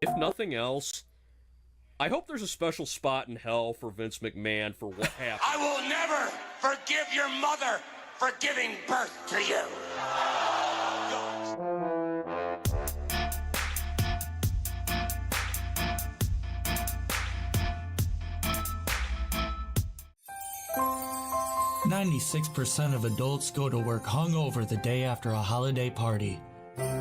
If nothing else, I hope there's a special spot in hell for Vince McMahon for what happened. I will never forgive your mother for giving birth to you. 96% of adults go to work hungover the day after a holiday party.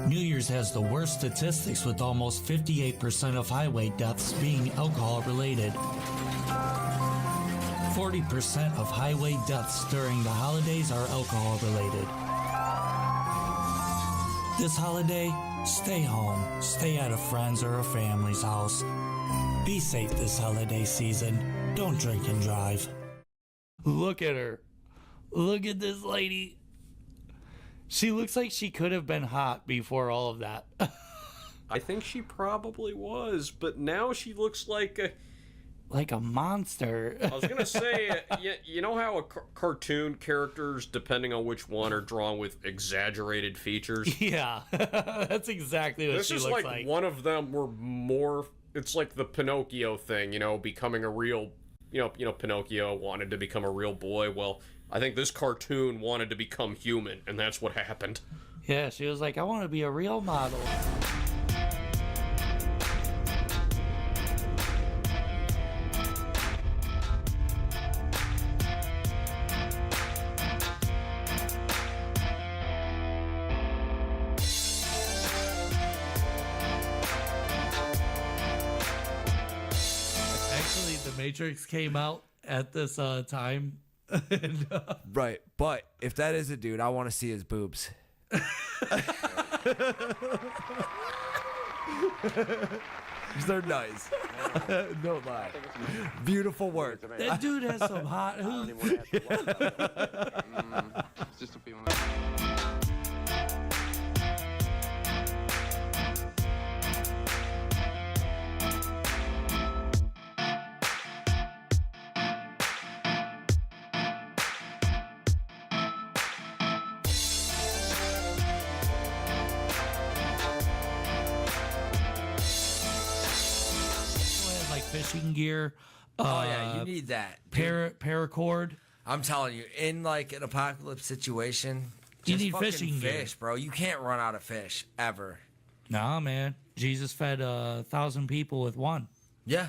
New Year's has the worst statistics, with almost 58% of highway deaths being alcohol related. 40% of highway deaths during the holidays are alcohol related. This holiday, stay home, stay at a friend's or a family's house. Be safe this holiday season. Don't drink and drive. Look at her. Look at this lady. She looks like she could have been hot before all of that. I think she probably was, but now she looks like a monster. I was gonna say, you know how cartoon characters, depending on which one, are drawn with exaggerated features? Yeah, that's exactly what she looks like. This is like one of them were more. It's like the Pinocchio thing, becoming a real. Pinocchio wanted to become a real boy. Well, I think this cartoon wanted to become human, and that's what happened. Yeah, she was like, I want to be a real model. Actually, The Matrix came out at this time. And, right, but if that is a dude, I want to see his boobs. They're nice. No lie. Beautiful work. That dude has some hot. It's just a feeling. Fishing gear. Oh yeah, you need that. Paracord. I'm telling you, in like an apocalypse situation, you just need fucking fishing fish, gear, bro. You can't run out of fish ever. Nah, man. Jesus fed 1,000 people with one. Yeah,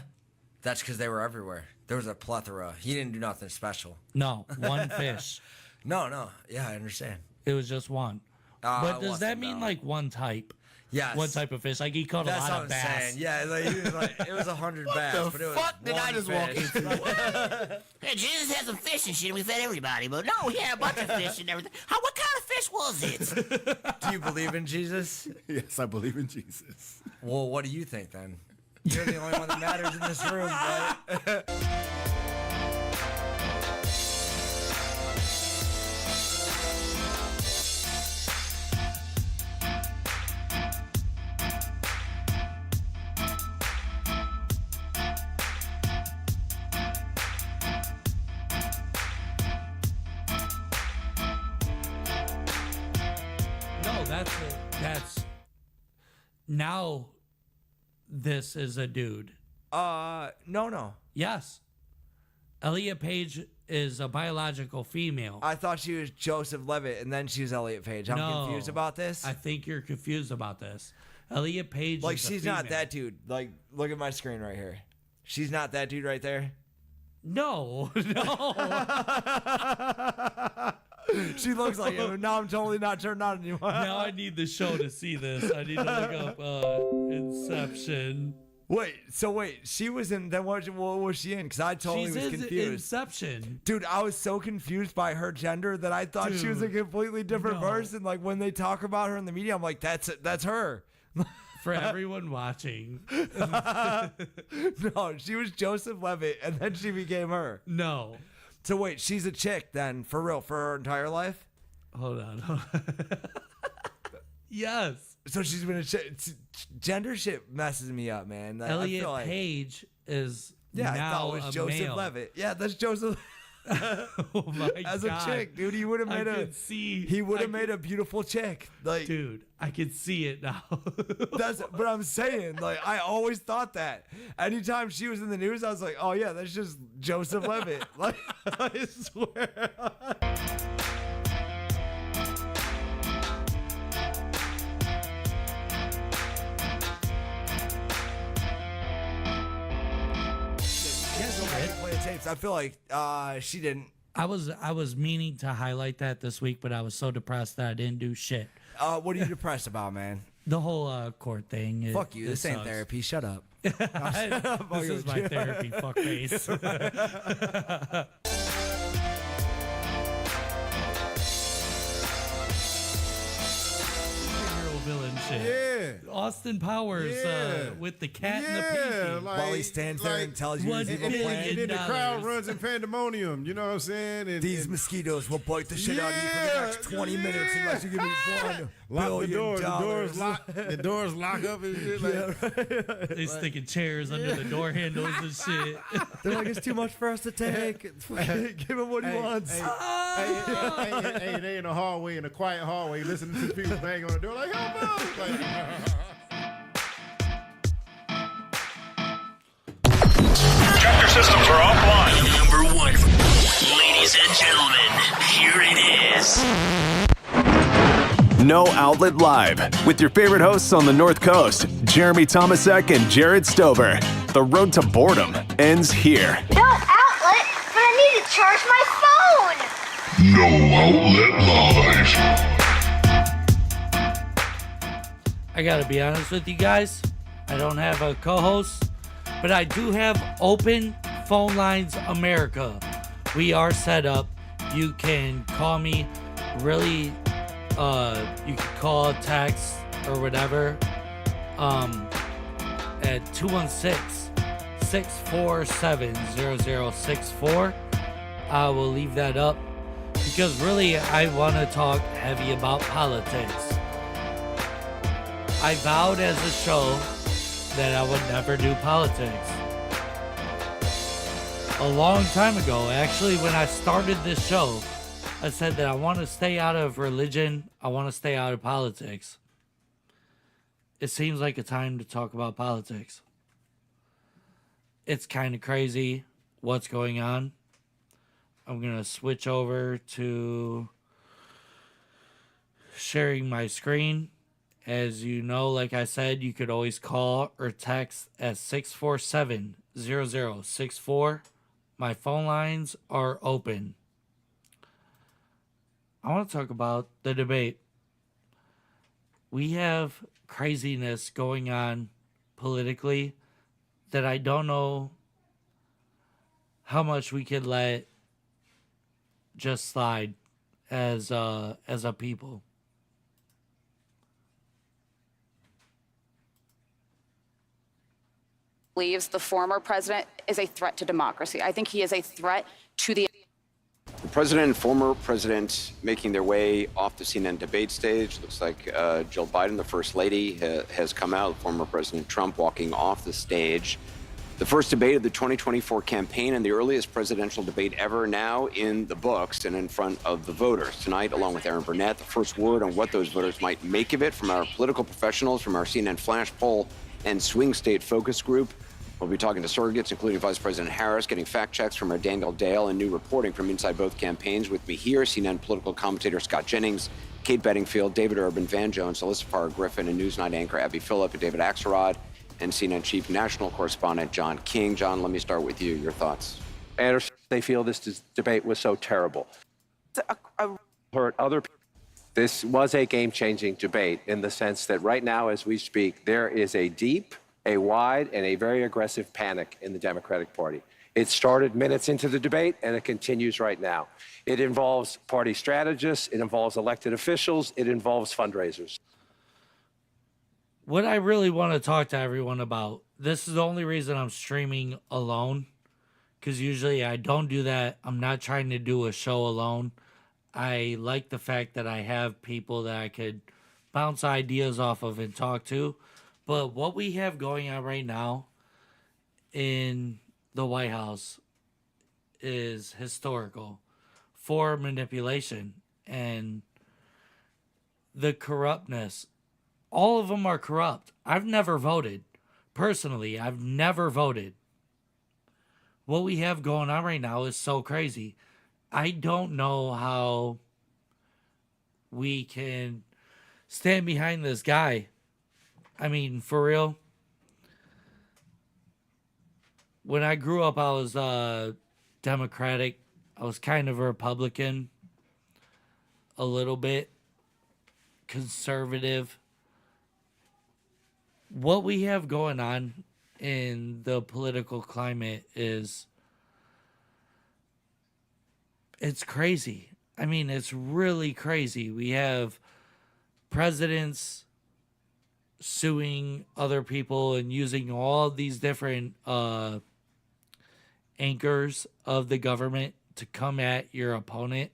that's because they were everywhere. There was a plethora. He didn't do nothing special. No, one fish. No. Yeah, I understand. It was just one. But does that mean like one type? Yes. One type of fish. Like he caught a lot of bass. Saying. Yeah, like, he was like, it was 100 bass, but it was fuck did I just walk fish. into? Hey, Jesus had some fish and shit, and we fed everybody. But no, he had a bunch of fish and everything. What kind of fish was it? Do you believe in Jesus? Yes, I believe in Jesus. Well, what do you think then? You're the only one that matters in this room, right? That's now this is a dude. No. Yes. Elliot Page is a biological female. I thought she was Joseph Levitt, and then she was Elliot Page. I'm confused about this. I think you're confused about this. Elliot Page like, is she's a not female. that dude. Like, look at my screen right here. She's not that dude right there. No. She looks like him. Now I'm totally not turned on anymore. Now I need the show to see this. I need to look up Inception. Wait, she was in. Then what was she in? Because I totally She's was in confused. Inception. Dude, I was so confused by her gender that I thought she was a completely different person. Like when they talk about her in the media, I'm like, that's her. For everyone watching. No, she was Joseph Levitt, and then she became her. No. So wait, she's a chick then, for real, for her entire life? Hold on. Yes. So she's been a chick. Gender shit messes me up, man. Elliot Page is I now thought it was a Joseph male. Levitt. Yeah, that's Joseph. Oh my As God. a chick, dude, he would have made made a beautiful chick. Like, dude, I can see it now. but I'm saying, like, I always thought that. Anytime she was in the news, I was like, oh yeah, that's just Joseph Levitt. Like, I swear. Play the tapes. I feel like she didn't. I was meaning to highlight that this week, but I was so depressed that I didn't do shit. What are you depressed about, man? The whole court thing. Fuck you. This ain't sucks. therapy. Shut up. This is my therapy, fuckface. Superhero villain shit. Yeah. Austin Powers with the cat and the pee-pee. like, While he stands there and tells you $1 his evil billion. plan. and then the crowd runs in pandemonium. You know what I'm saying? And, These mosquitoes will bite the shit out of you for the next 20 minutes unless you give me $1 lock the billion. doors lock. The doors lock up and shit. Like, They sticking chairs under the door handles and shit. They're like, it's too much for us to take. Give him what he wants. hey, they in the hallway, in a quiet hallway, listening to people bang on the door like, help us. Like, Tractor systems are offline. Number one. Ladies and gentlemen, here it is. No Outlet Live with your favorite hosts on the North Coast, Jeremy Tomesek and Jarrod Stover. The road to boredom ends here. No outlet, but I need to charge my phone. No Outlet Live. I gotta be honest with you guys. I don't have a co-host, but I do have Open Phone Lines America. We are set up. You can call me. Really, you can call, text, or whatever. At 216-647-0064. I will leave that up because really I want to talk heavy about politics. I vowed as a show that I would never do politics. A long time ago, actually, when I started this show, I said that I want to stay out of religion. I want to stay out of politics. It seems like a time to talk about politics. It's kind of crazy what's going on. I'm going to switch over to sharing my screen. As you know, like I said, you could always call or text at 647-0064. My phone lines are open. I want to talk about the debate. We have craziness going on politically that I don't know how much we could let just slide as a people. Believes the former president is a threat to democracy. I think he is a threat to the president and former president making their way off the CNN debate stage. Looks like Jill Biden, the first lady, has come out. Former President Trump walking off the stage. The first debate of the 2024 campaign and the earliest presidential debate ever now in the books and in front of the voters. Tonight, along with Aaron Burnett, the first word on what those voters might make of it from our political professionals, from our CNN Flash Poll and Swing State Focus Group. We'll be talking to surrogates, including Vice President Harris, getting fact checks from our Daniel Dale, and new reporting from inside both campaigns. With me here, CNN political commentator Scott Jennings, Kate Bedingfield, David Urban, Van Jones, Alyssa Farr Griffin, and Newsnight anchor Abby Phillip, and David Axelrod, and CNN chief national correspondent John King. John, let me start with you. Your thoughts? Anderson, they feel this debate was so terrible. Hurt other people. This was a game-changing debate in the sense that right now, as we speak, there is a deep, a wide, and a very aggressive panic in the Democratic Party. It started minutes into the debate, and it continues right now. It involves party strategists, it involves elected officials, it involves fundraisers. What I really want to talk to everyone about, this is the only reason I'm streaming alone, because usually I don't do that. I'm not trying to do a show alone. I like the fact that I have people that I could bounce ideas off of and talk to. But what we have going on right now in the White House is historical for manipulation and the corruptness. All of them are corrupt. I've never voted. Personally, I've never voted. What we have going on right now is so crazy. I don't know how we can stand behind this guy. I mean, for real. When I grew up, I was Democratic. I was kind of a Republican. A little bit. Conservative. What we have going on in the political climate is, it's crazy. I mean, it's really crazy. We have presidents suing other people and using all these different anchors of the government to come at your opponent,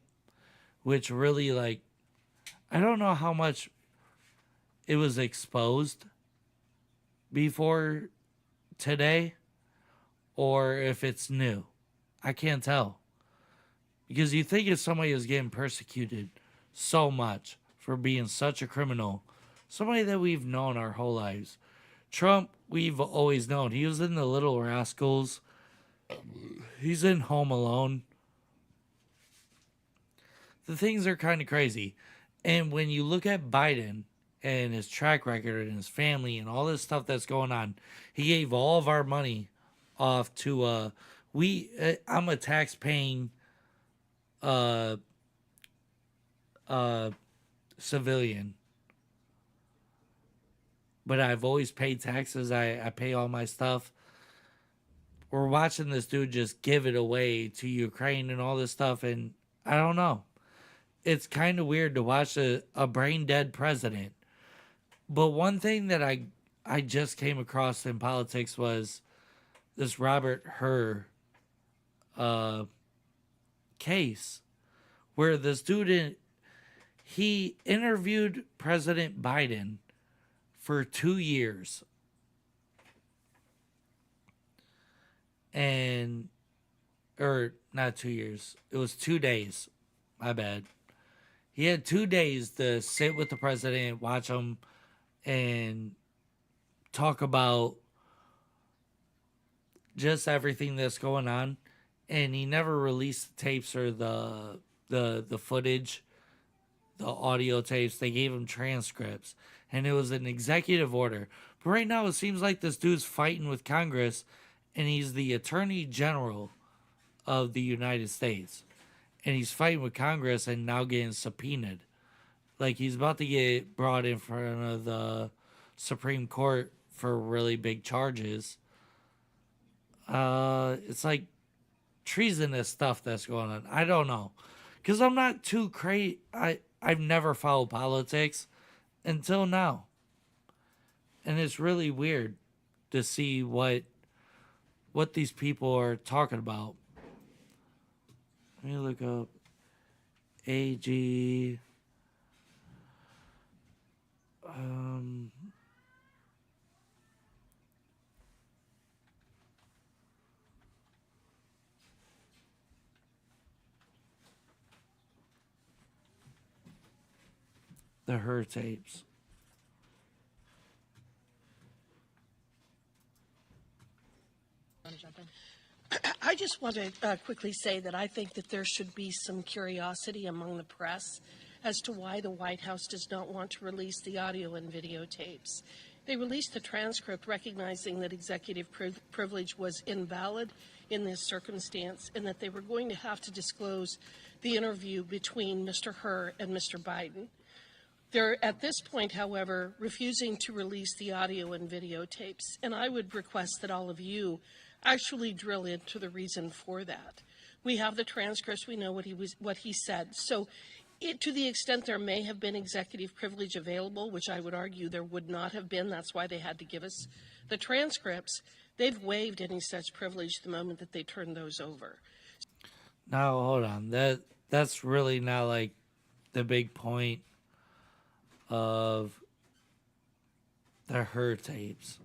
which really, like, I don't know how much it was exposed before today or if it's new. I can't tell. Because you think if somebody is getting persecuted so much for being such a criminal, somebody that we've known our whole lives. Trump, we've always known. He was in The Little Rascals. He's in Home Alone. The things are kind of crazy. And when you look at Biden and his track record and his family and all this stuff that's going on, he gave all of our money off to I'm a tax paying civilian, but I've always paid taxes. I pay all my stuff. We're watching this dude just give it away to Ukraine and all this stuff, and I don't know. It's kind of weird to watch a brain dead president. But one thing that I just came across in politics was this Robert Hur case where the student, he interviewed President Biden for 2 years. Or not 2 years. It was 2 days. My bad. He had 2 days to sit with the president, watch him, and talk about just everything that's going on. And he never released the tapes or the footage, the audio tapes. They gave him transcripts. And it was an executive order. But right now it seems like this dude's fighting with Congress, and he's the Attorney General of the United States. And he's fighting with Congress and now getting subpoenaed. Like, he's about to get brought in front of the Supreme Court for really big charges. It's like treasonous stuff that's going on. I don't know. Because I'm not too crazy. I've never followed politics until now. And it's really weird to see what these people are talking about. Let me look up AG. The Her tapes. I just want to quickly say that I think that there should be some curiosity among the press as to why the White House does not want to release the audio and videotapes. They released the transcript recognizing that executive privilege was invalid in this circumstance and that they were going to have to disclose the interview between Mr. Hur and Mr. Biden. They're, at this point, however, refusing to release the audio and videotapes, and I would request that all of you actually drill into the reason for that. We have the transcripts. We know what he said. So to the extent there may have been executive privilege available, which I would argue there would not have been, that's why they had to give us the transcripts, they've waived any such privilege the moment that they turned those over. Now, hold on. That's really not like the big point of the Her tapes.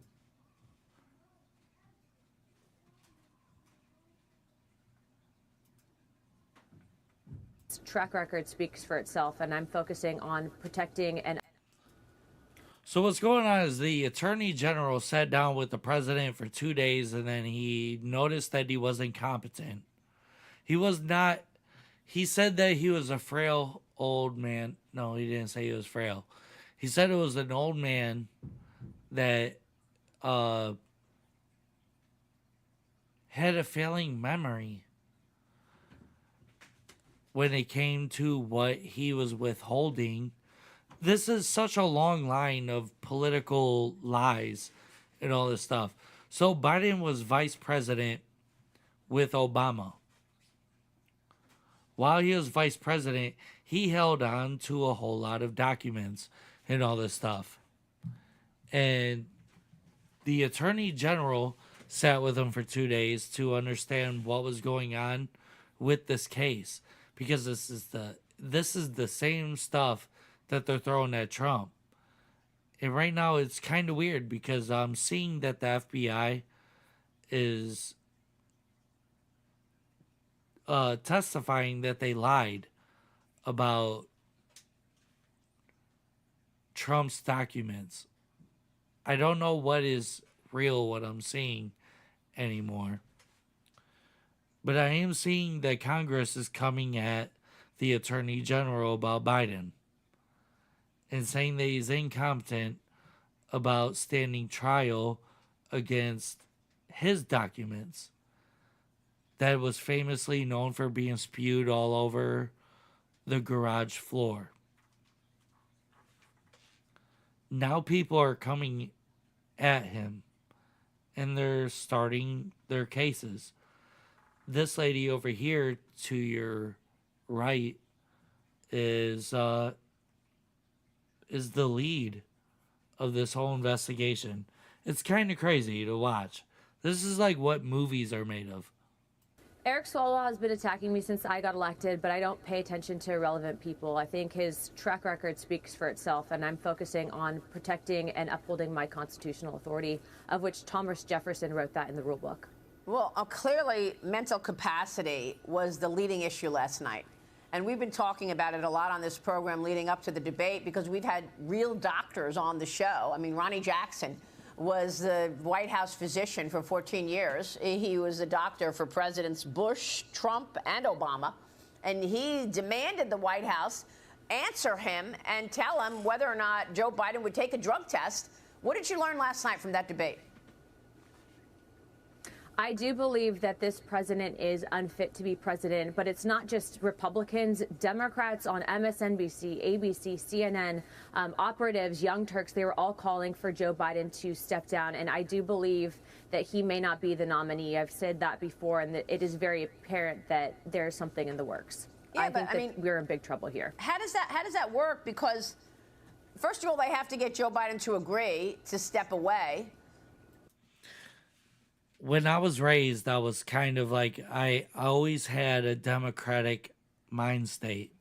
his track record speaks for itself, and I'm focusing on protecting and... So what's going on is the Attorney General sat down with the president for 2 days, and then he noticed that he wasn't competent. He was not... He said that he was a frail old man. No, he didn't say he was frail. He said it was an old man that had a failing memory when it came to what he was withholding. This is such a long line of political lies and all this stuff. So Biden was vice president with Obama. While he was vice president, he held on to a whole lot of documents and all this stuff. And the Attorney General sat with him for 2 days to understand what was going on with this case, because this is the same stuff that they're throwing at Trump. And right now it's kind of weird because I'm seeing that the FBI is testifying that they lied about Trump's documents. I don't know what is real, what I'm seeing anymore. But I am seeing that Congress is coming at the Attorney General about Biden and saying that he's incompetent about standing trial against his documents that was famously known for being spewed all over the garage floor. Now people are coming at him and they're starting their cases. This lady over here to your right is the lead of this whole investigation. It's kind of crazy to watch. This is like what movies are made of. Eric Swalwell has been attacking me since I got elected, but I don't pay attention to irrelevant people. I think his track record speaks for itself, and I'm focusing on protecting and upholding my constitutional authority, of which Thomas Jefferson wrote that in the rule book. Well, clearly mental capacity was the leading issue last night. And we've been talking about it a lot on this program leading up to the debate because we've had real doctors on the show. I mean, Ronnie Jackson was the White House physician for 14 years. He was a doctor for Presidents Bush, Trump, and Obama. And he demanded the White House answer him and tell him whether or not Joe Biden would take a drug test. What did you learn last night from that debate? I do believe that this president is unfit to be president, but it's not just Republicans. Democrats on MSNBC, ABC, CNN, operatives, Young Turks, they were all calling for Joe Biden to step down. And I do believe that he may not be the nominee. I've said that before, and that it is very apparent that there's something in the works. Yeah, I think that we're in big trouble here. How does that work? Because, first of all, they have to get Joe Biden to agree to step away. When I was raised, I was kind of like, I always had a Democratic mind state.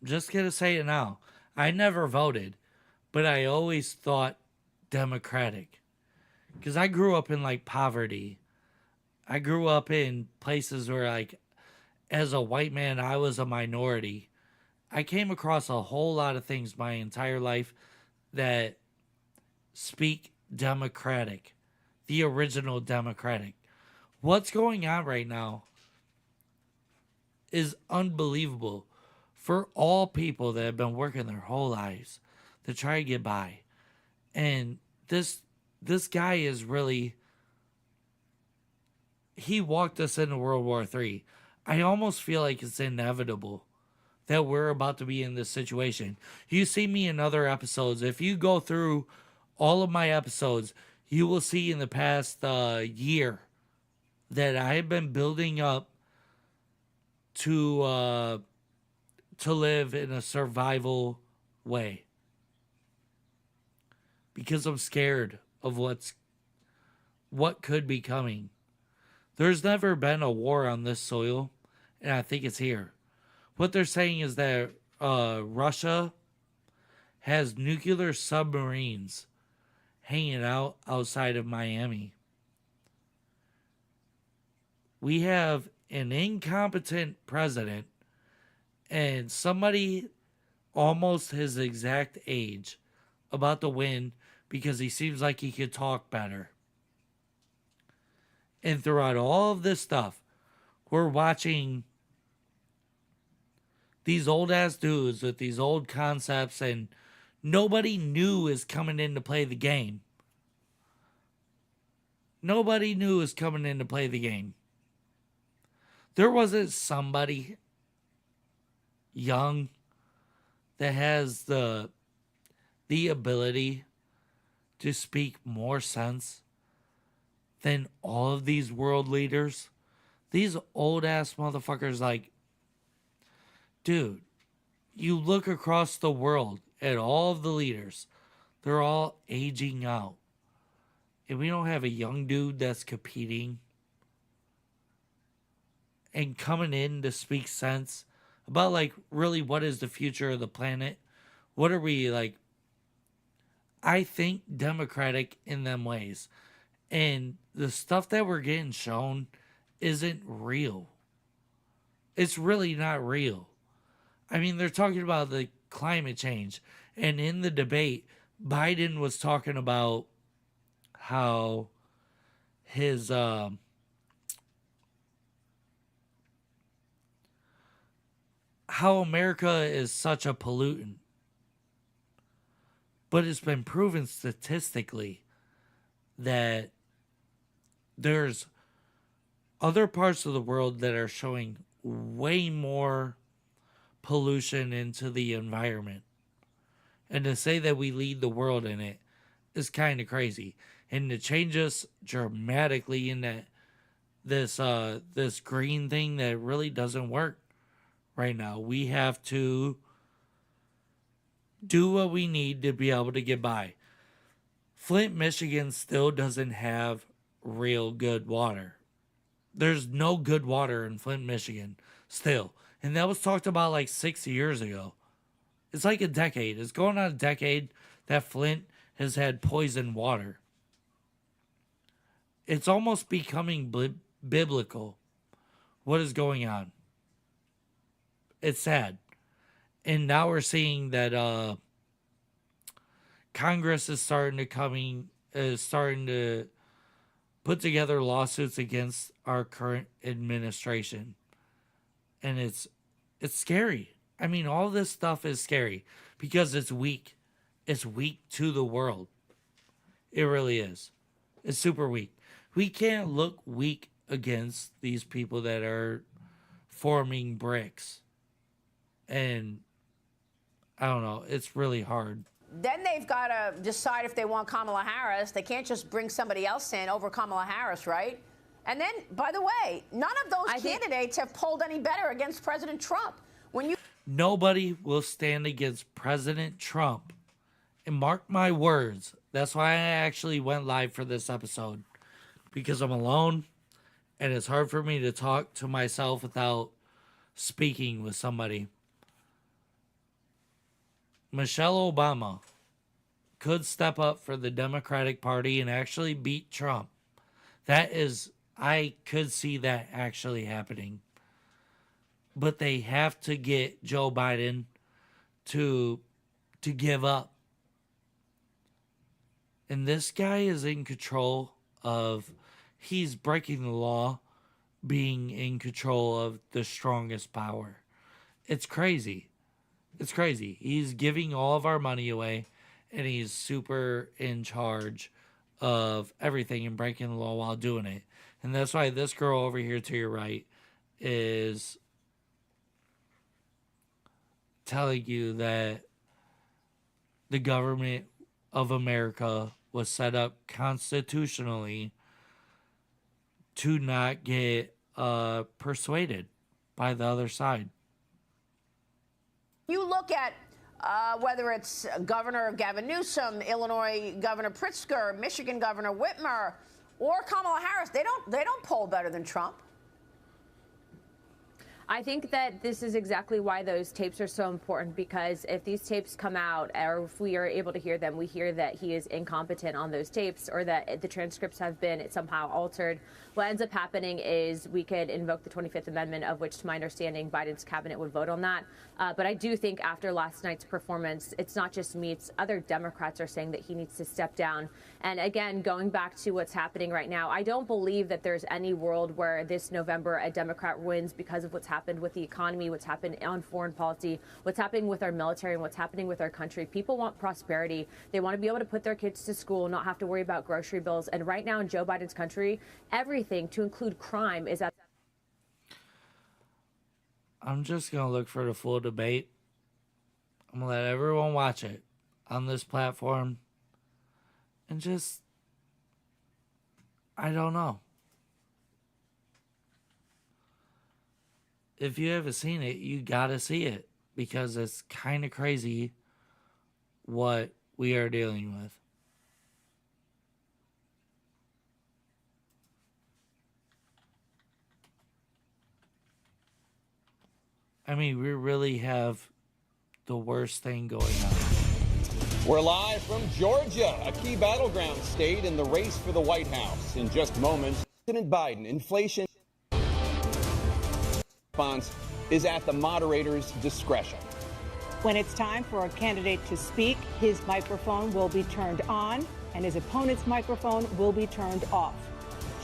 Just gonna say it now. I never voted, but I always thought Democratic. Because I grew up in like poverty. I grew up in places where like, as a white man, I was a minority. I came across a whole lot of things my entire life that speak Democratic. The original Democratic. What's going on right now is unbelievable for all people that have been working their whole lives to try to get by. And this guy is really, he walked us into World War III. I almost feel like it's inevitable that we're about to be in this situation. You see me in other episodes. If you go through all of my episodes, you will see in the past year that I have been building up to live in a survival way. Because I'm scared of what could be coming. There's never been a war on this soil, and I think it's here. What they're saying is that Russia has nuclear submarines hanging out outside of Miami. We have an incompetent president and somebody almost his exact age about to win because he seems like he could talk better. And throughout all of this stuff, we're watching these old ass dudes with these old concepts, and nobody new is coming in to play the game. Nobody new is coming in to play the game. There wasn't somebody young that has the ability to speak more sense than all of these world leaders. These old ass motherfuckers, like, dude, you look across the world at all of the leaders, they're all aging out. And we don't have a young dude that's competing and coming in to speak sense about, like, really what is the future of the planet? What are we, like, I think democratic in them ways. And the stuff that we're getting shown isn't real. It's really not real. I mean, they're talking about the climate change. And in the debate, Biden was talking about how his how America is such a pollutant. But it's been proven statistically that there's other parts of the world that are showing way more pollution into the environment. And to say that we lead the world in it is kind of crazy. And to change us dramatically in that this green thing that really doesn't work right now. We have to do what we need to be able to get by. Flint, Michigan still doesn't have real good water. There's no good water in Flint, Michigan still. And that was talked about like 6 years ago. It's like a decade. It's going on a decade that Flint has had poisoned water. It's almost becoming biblical what is going on. It's sad. And now we're seeing that Congress is starting to put together lawsuits against our current administration. And it's scary. I mean, all this stuff is scary because it's weak. It's weak to the world. It really is. It's super weak. We can't look weak against these people that are forming bricks. And I don't know. It's really hard. Then they've got to decide if they want Kamala Harris. They can't just bring somebody else in over Kamala Harris, right? And then, by the way, none of those candidates have polled any better against President Trump. Nobody will stand against President Trump. And mark my words, that's why I actually went live for this episode. Because I'm alone, and it's hard for me to talk to myself without speaking with somebody. Michelle Obama could step up for the Democratic Party and actually beat Trump. I could see that actually happening. But they have to get Joe Biden to give up. And this guy is in control of, he's breaking the law, being in control of the strongest power. It's crazy. It's crazy. He's giving all of our money away, and he's super in charge of everything and breaking the law while doing it. And that's why this girl over here to your right is telling you that the government of America was set up constitutionally to not get persuaded by the other side. You look at whether it's Governor Gavin Newsom, Illinois Governor Pritzker, Michigan Governor Whitmer, or Kamala Harris, they don't poll better than Trump. I think that this is exactly why those tapes are so important, because if these tapes come out, or if we are able to hear them, we hear that he is incompetent on those tapes, or that the transcripts have been somehow altered. What ends up happening is we could invoke the 25th Amendment, of which, to my understanding, Biden's cabinet would vote on that. But I do think after last night's performance, it's not just me, it's other Democrats are saying that he needs to step down. And again, going back to what's happening right now, I don't believe that there's any world where this November a Democrat wins because of what's happened with the economy, what's happened on foreign policy, what's happening with our military, and what's happening with our country. People want prosperity. They want to be able to put their kids to school, not have to worry about grocery bills. And right now in Joe Biden's country, everything, to include crime, is at... I'm just going to look for the full debate. I'm going to let everyone watch it on this platform. And just, I don't know. If you haven't seen it, you gotta see it, because it's kind of crazy what we are dealing with. I mean, we really have the worst thing going on. We're live from Georgia, a key battleground state in the race for the White House. In just moments, President Biden, inflation response is at the moderator's discretion. When it's time for a candidate to speak, his microphone will be turned on and his opponent's microphone will be turned off.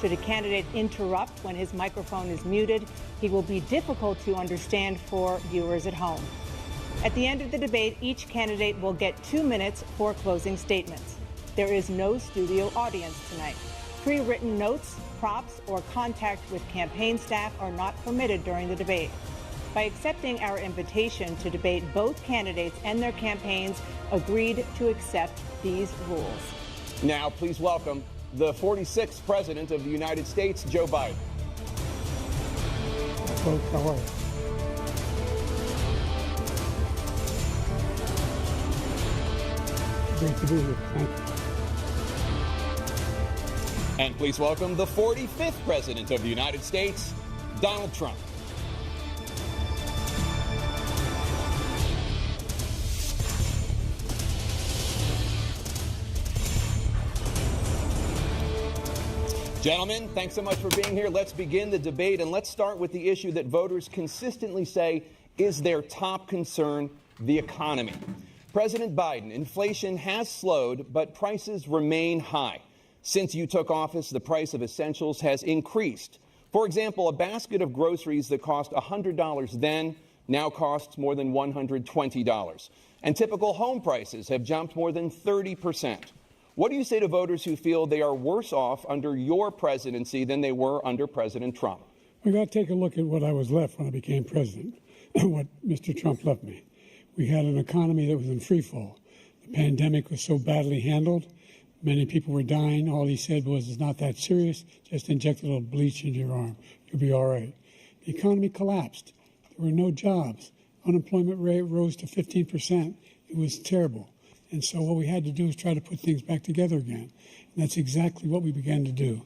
Should a candidate interrupt when his microphone is muted, he will be difficult to understand for viewers at home. At the end of the debate, each candidate will get 2 minutes for closing statements. There is no studio audience tonight. Pre-written notes, props, or contact with campaign staff are not permitted during the debate. By accepting our invitation to debate, both candidates and their campaigns agreed to accept these rules. Now, please welcome the 46th President of the United States, Joe Biden. Folks, how are you? Great to be here. Thank you. And please welcome the 45th President of the United States, Donald Trump. Gentlemen, thanks so much for being here. Let's begin the debate, and let's start with the issue that voters consistently say is their top concern, the economy. President Biden, inflation has slowed, but prices remain high. Since you took office, the price of essentials has increased. For example, a basket of groceries that cost $100 then now costs more than $120. And typical home prices have jumped more than 30%. What do you say to voters who feel they are worse off under your presidency than they were under President Trump? We got to take a look at what I was left when I became president and what Mr. Trump left me. We had an economy that was in free fall. The pandemic was so badly handled. Many people were dying. All he said was, it's not that serious. Just inject a little bleach into your arm. You'll be all right. The economy collapsed. There were no jobs. Unemployment rate rose to 15%. It was terrible. And so what we had to do was try to put things back together again. And that's exactly what we began to do.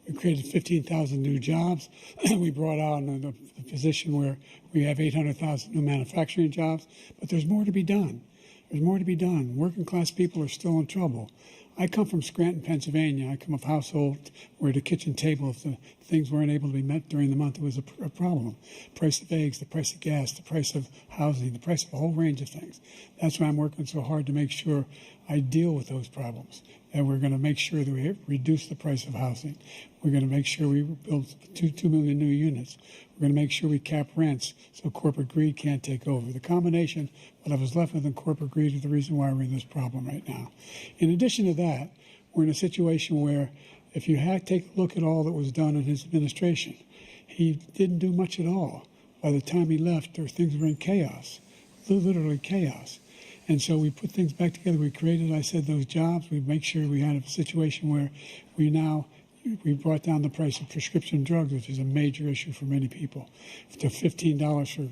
We created 15,000 new jobs. We brought out a position where we have 800,000 new manufacturing jobs. But there's more to be done. There's more to be done. Working class people are still in trouble. I come from Scranton, Pennsylvania. I come of a household where the kitchen table, if the things weren't able to be met during the month, it was a problem. The price of eggs, the price of gas, the price of housing, the price of a whole range of things. That's why I'm working so hard to make sure I deal with those problems. And we're going to make sure that we reduce the price of housing. We're going to make sure we build 2 million new units. We're going to make sure we cap rents so corporate greed can't take over. The combination, what I was left with in corporate greed, is the reason why we're in this problem right now. In addition to that, we're in a situation where if you take a look at all that was done in his administration, he didn't do much at all. By the time he left, things were in chaos, literally chaos. And so we put things back together. We created, I said, those jobs. We make sure we had a situation where we brought down the price of prescription drugs, which is a major issue for many people, to $15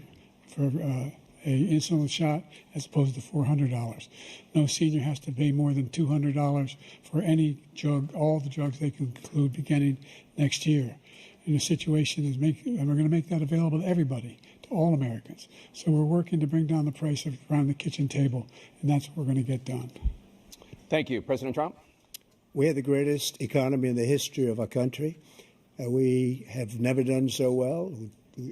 for a insulin shot as opposed to $400. No senior has to pay more than $200 for any drug, all the drugs they can include beginning next year. In a situation and we're going to make that available to everybody, to all Americans. So we're working to bring down the price around the kitchen table, and that's what we're going to get done. Thank you. President Trump? We have the greatest economy in the history of our country. We have never done so well.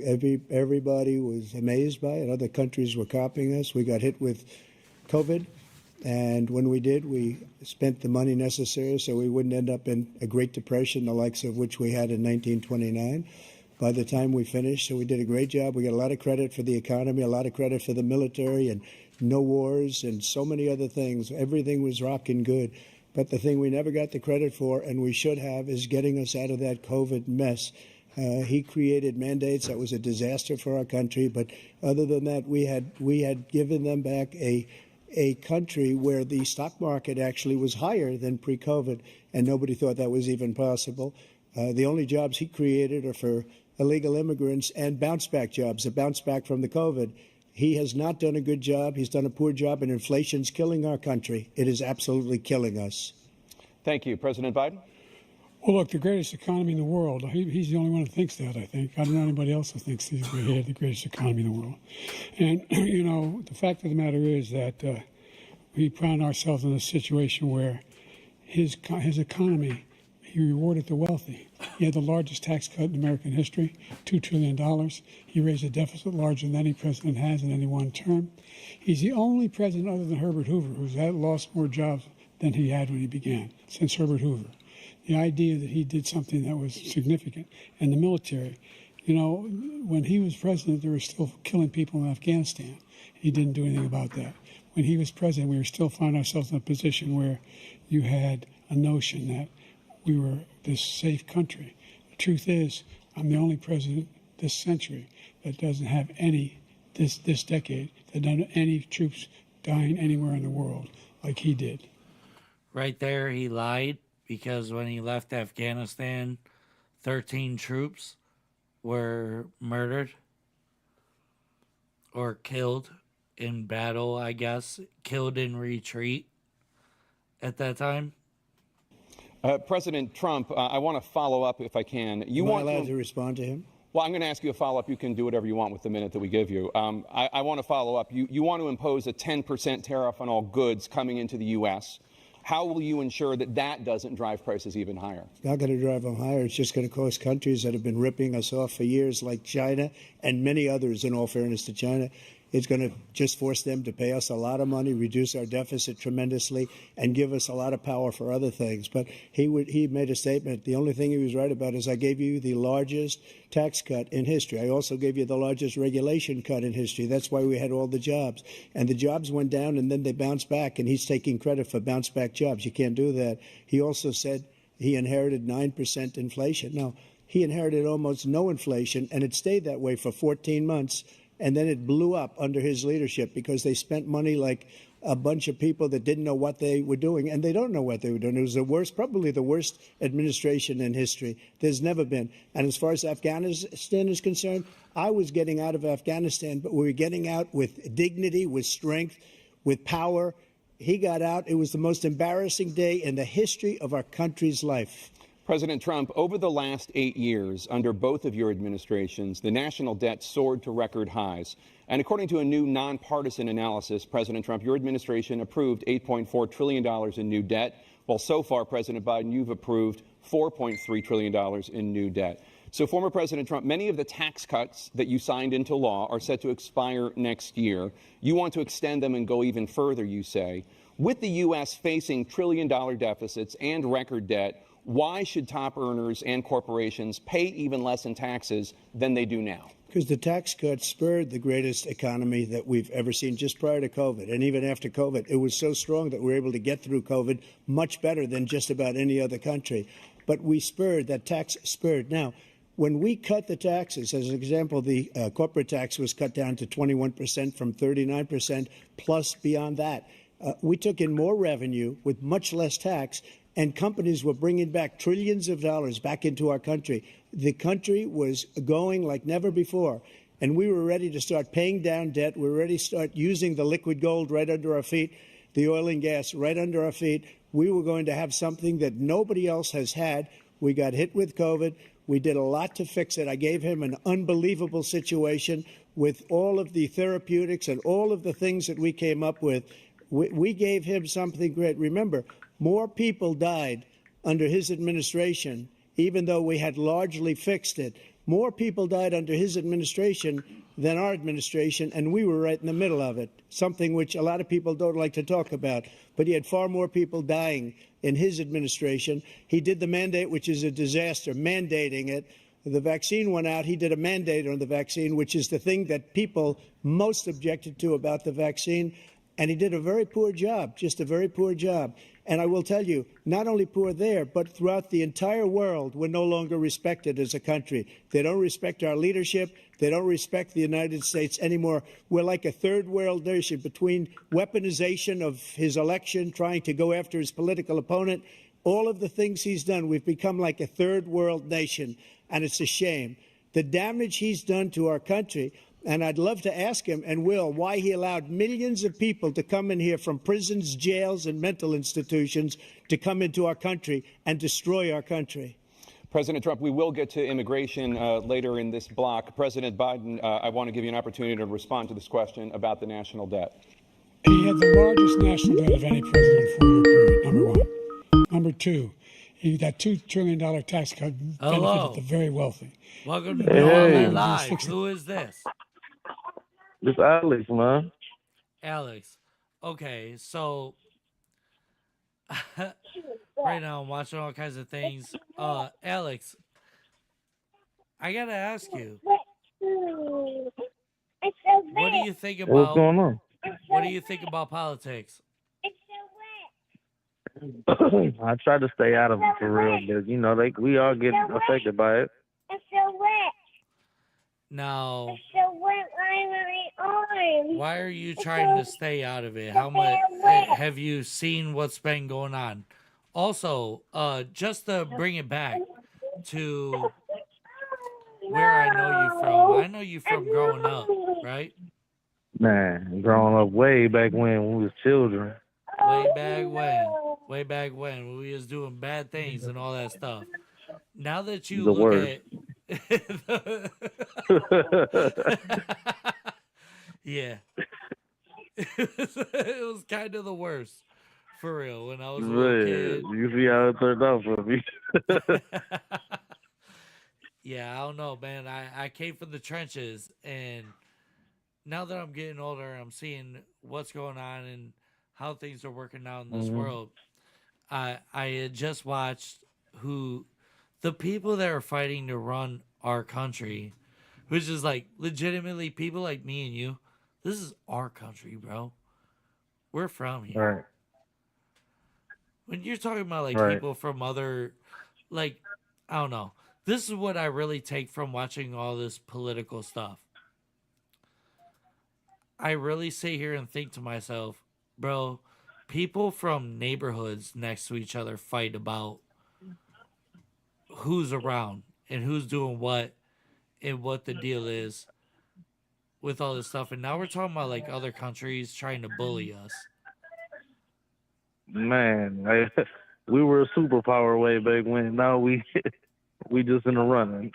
Everybody was amazed by it. Other countries were copying us. We got hit with COVID, and when we did, we spent the money necessary so we wouldn't end up in a Great Depression, the likes of which we had in 1929. By the time we finished, so we did a great job. We got a lot of credit for the economy, a lot of credit for the military, and no wars, and so many other things. Everything was rocking good. But the thing we never got the credit for, and we should have, is getting us out of that COVID mess. He created mandates that was a disaster for our country. But other than that, we had given them back a country where the stock market actually was higher than pre-COVID, and nobody thought that was even possible. The only jobs he created are for illegal immigrants and bounce-back jobs, a bounce-back from the COVID. He has not done a good job. He's done a poor job, and inflation's killing our country. It is absolutely killing us. Thank you. President Biden? Well, look, the greatest economy in the world. He's the only one who thinks that, I think. I don't know anybody else who thinks he had the greatest economy in the world. And, you know, the fact of the matter is that we found ourselves in a situation where his economy, he rewarded the wealthy. He had the largest tax cut in American history, $2 trillion. He raised a deficit larger than any president has in any one term. He's the only president other than Herbert Hoover who's lost more jobs than he had when he began, since Herbert Hoover. The idea that he did something that was significant. And the military, you know, when he was president, they were still killing people in Afghanistan. He didn't do anything about that. When he was president, we were still finding ourselves in a position where you had a notion that we were this safe country. The truth is, I'm the only president this century that doesn't have this decade, that doesn't have any troops dying anywhere in the world like he did. Right there, he lied, because when he left Afghanistan, 13 troops were murdered or killed in battle, I guess, killed in retreat at that time. President Trump, I want to follow up if I can. Am I allowed to respond to him? Well, I'm going to ask you a follow-up. You can do whatever you want with the minute that we give you. I want to follow up. You want to impose a 10% tariff on all goods coming into the U.S. How will you ensure that that doesn't drive prices even higher? It's not going to drive them higher. It's just going to cost countries that have been ripping us off for years, like China and many others, in all fairness to China. It's going to just force them to pay us a lot of money, reduce our deficit tremendously, and give us a lot of power for other things. But he made a statement. The only thing he was right about is I gave you the largest tax cut in history. I also gave you the largest regulation cut in history. That's why we had all the jobs. And the jobs went down, and then they bounced back, and he's taking credit for bounce-back jobs. You can't do that. He also said he inherited 9% inflation. Now, he inherited almost no inflation, and it stayed that way for 14 months. And then it blew up under his leadership because they spent money like a bunch of people that didn't know what they were doing, and they don't know what they were doing. It was the worst, probably the worst administration in history. There's never been. And as far as Afghanistan is concerned, I was getting out of Afghanistan, but we were getting out with dignity, with strength, with power. He got out. It was the most embarrassing day in the history of our country's life. President Trump, over the last 8 years, under both of your administrations, the national debt soared to record highs. And according to a new nonpartisan analysis, President Trump, your administration approved $8.4 trillion in new debt, while so far, President Biden, you've approved $4.3 trillion in new debt. So, former President Trump, many of the tax cuts that you signed into law are set to expire next year. You want to extend them and go even further, you say. With the U.S. facing trillion-dollar deficits and record debt, why should top earners and corporations pay even less in taxes than they do now? Because the tax cuts spurred the greatest economy that we've ever seen just prior to COVID. And even after COVID, it was so strong that we were able to get through COVID much better than just about any other country. But we spurred, that tax spurred. Now, when we cut the taxes, as an example, the corporate tax was cut down to 21% from 39%, plus beyond that. We took in more revenue with much less tax, and companies were bringing back trillions of dollars back into our country. The country was going like never before, and we were ready to start paying down debt. We were ready to start using the liquid gold right under our feet, the oil and gas right under our feet. We were going to have something that nobody else has had. We got hit with COVID. We did a lot to fix it. I gave him an unbelievable situation with all of the therapeutics and all of the things that we came up with. We gave him something great. Remember, more people died under his administration, even though we had largely fixed it. More people died under his administration than our administration, and we were right in the middle of it, something which a lot of people don't like to talk about. But he had far more people dying in his administration. He did the mandate, which is a disaster, mandating it. The vaccine went out. He did a mandate on the vaccine, which is the thing that people most objected to about the vaccine. And he did a very poor job, just a very poor job. And I will tell you, not only poor there, but throughout the entire world, we're no longer respected as a country. They don't respect our leadership. They don't respect the United States anymore. We're like a third world nation between weaponization of his election, trying to go after his political opponent, all of the things he's done. We've become like a third world nation, and it's a shame. The damage he's done to our country. And I'd love to ask him, and will, why he allowed millions of people to come in here from prisons, jails, and mental institutions to come into our country and destroy our country. President Trump, we will get to immigration later in this block. President Biden, I want to give you an opportunity to respond to this question about the national debt. He had the largest national debt of any president in a 4-year period, number one. Number two, that $2 trillion tax cut benefited the very wealthy. Welcome to NoOutletLive. Who is this? This Alex, man. Alex. Okay, so right now I'm watching all kinds of things. Alex, I gotta ask you. What do you think about What's going on? What do you think about politics? I try to stay out of it for real, but you know, we all get affected by it. It's so wet. Now, It's so wet on my arm. why are you trying to stay out of it? How much have you seen what's been going on? Also, just to bring it back to where I know you from. I know you from growing up, right? Man, growing up way back when we was children. Way back when we was doing bad things and all that stuff. Now that you The look worst. Yeah. It was kind of the worst, for real, when I was a Man, little kid. you see how it turned out for me. Yeah, I don't know, man. I came from the trenches, and now that I'm getting older, I'm seeing what's going on and how things are working out in this world. I had just watched the people that are fighting to run our country, which is like legitimately people like me and you. This is our country, bro. We're from here. Right. When you're talking about like Right. people from other, like, I don't know. This is what I really take from watching all this political stuff. I really sit here and think to myself, bro, people from neighborhoods next to each other fight about who's around and who's doing what and what the deal is with all this stuff. And now we're talking about like other countries trying to bully us. Man, we were a superpower way back when. Now we just in the running.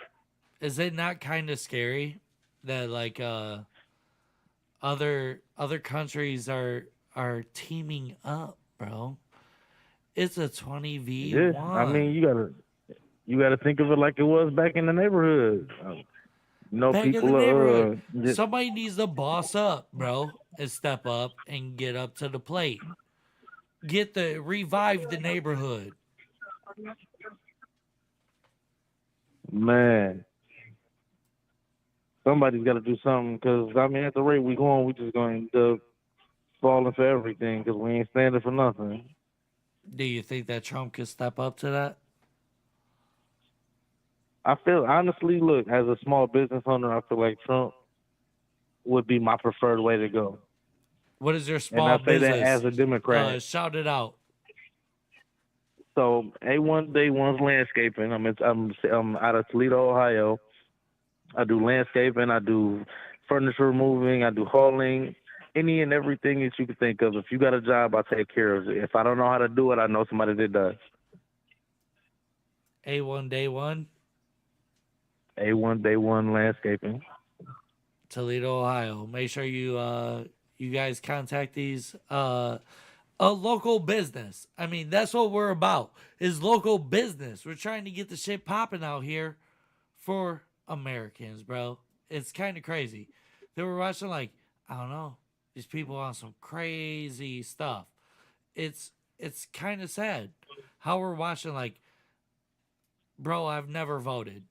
Is it not kind of scary that like other countries are teaming up, bro? It's a 20v1. Yeah, I mean you gotta think of it like it was back in the neighborhood. Back in the people neighborhood. just, Somebody needs to boss up, bro, and step up and get up to the plate. Revive the neighborhood. man. Somebody's got to do something because I mean at the rate we going, we just going to falling for everything because we ain't standing for nothing. Do you think that Trump could step up to that? I feel honestly, look, as a small business owner, I feel like Trump would be my preferred way to go. What is your And small I say business? that as a Democrat. Shout it out. So A1 Day One's landscaping. I'm out of Toledo, Ohio. I do landscaping. I do furniture removing. I do hauling. Any and everything that you can think of. If you got a job, I take care of it. If I don't know how to do it, I know somebody that does. A1 Day One. A1 Day One Landscaping. Toledo, Ohio. Make sure you guys contact these a local business. I mean, that's what we're about. Is local business. We're trying to get the shit popping out here for Americans, bro. It's kind of crazy. They were watching like, I don't know, these people on some crazy stuff. It's kind of sad how we're watching like, bro, I've never voted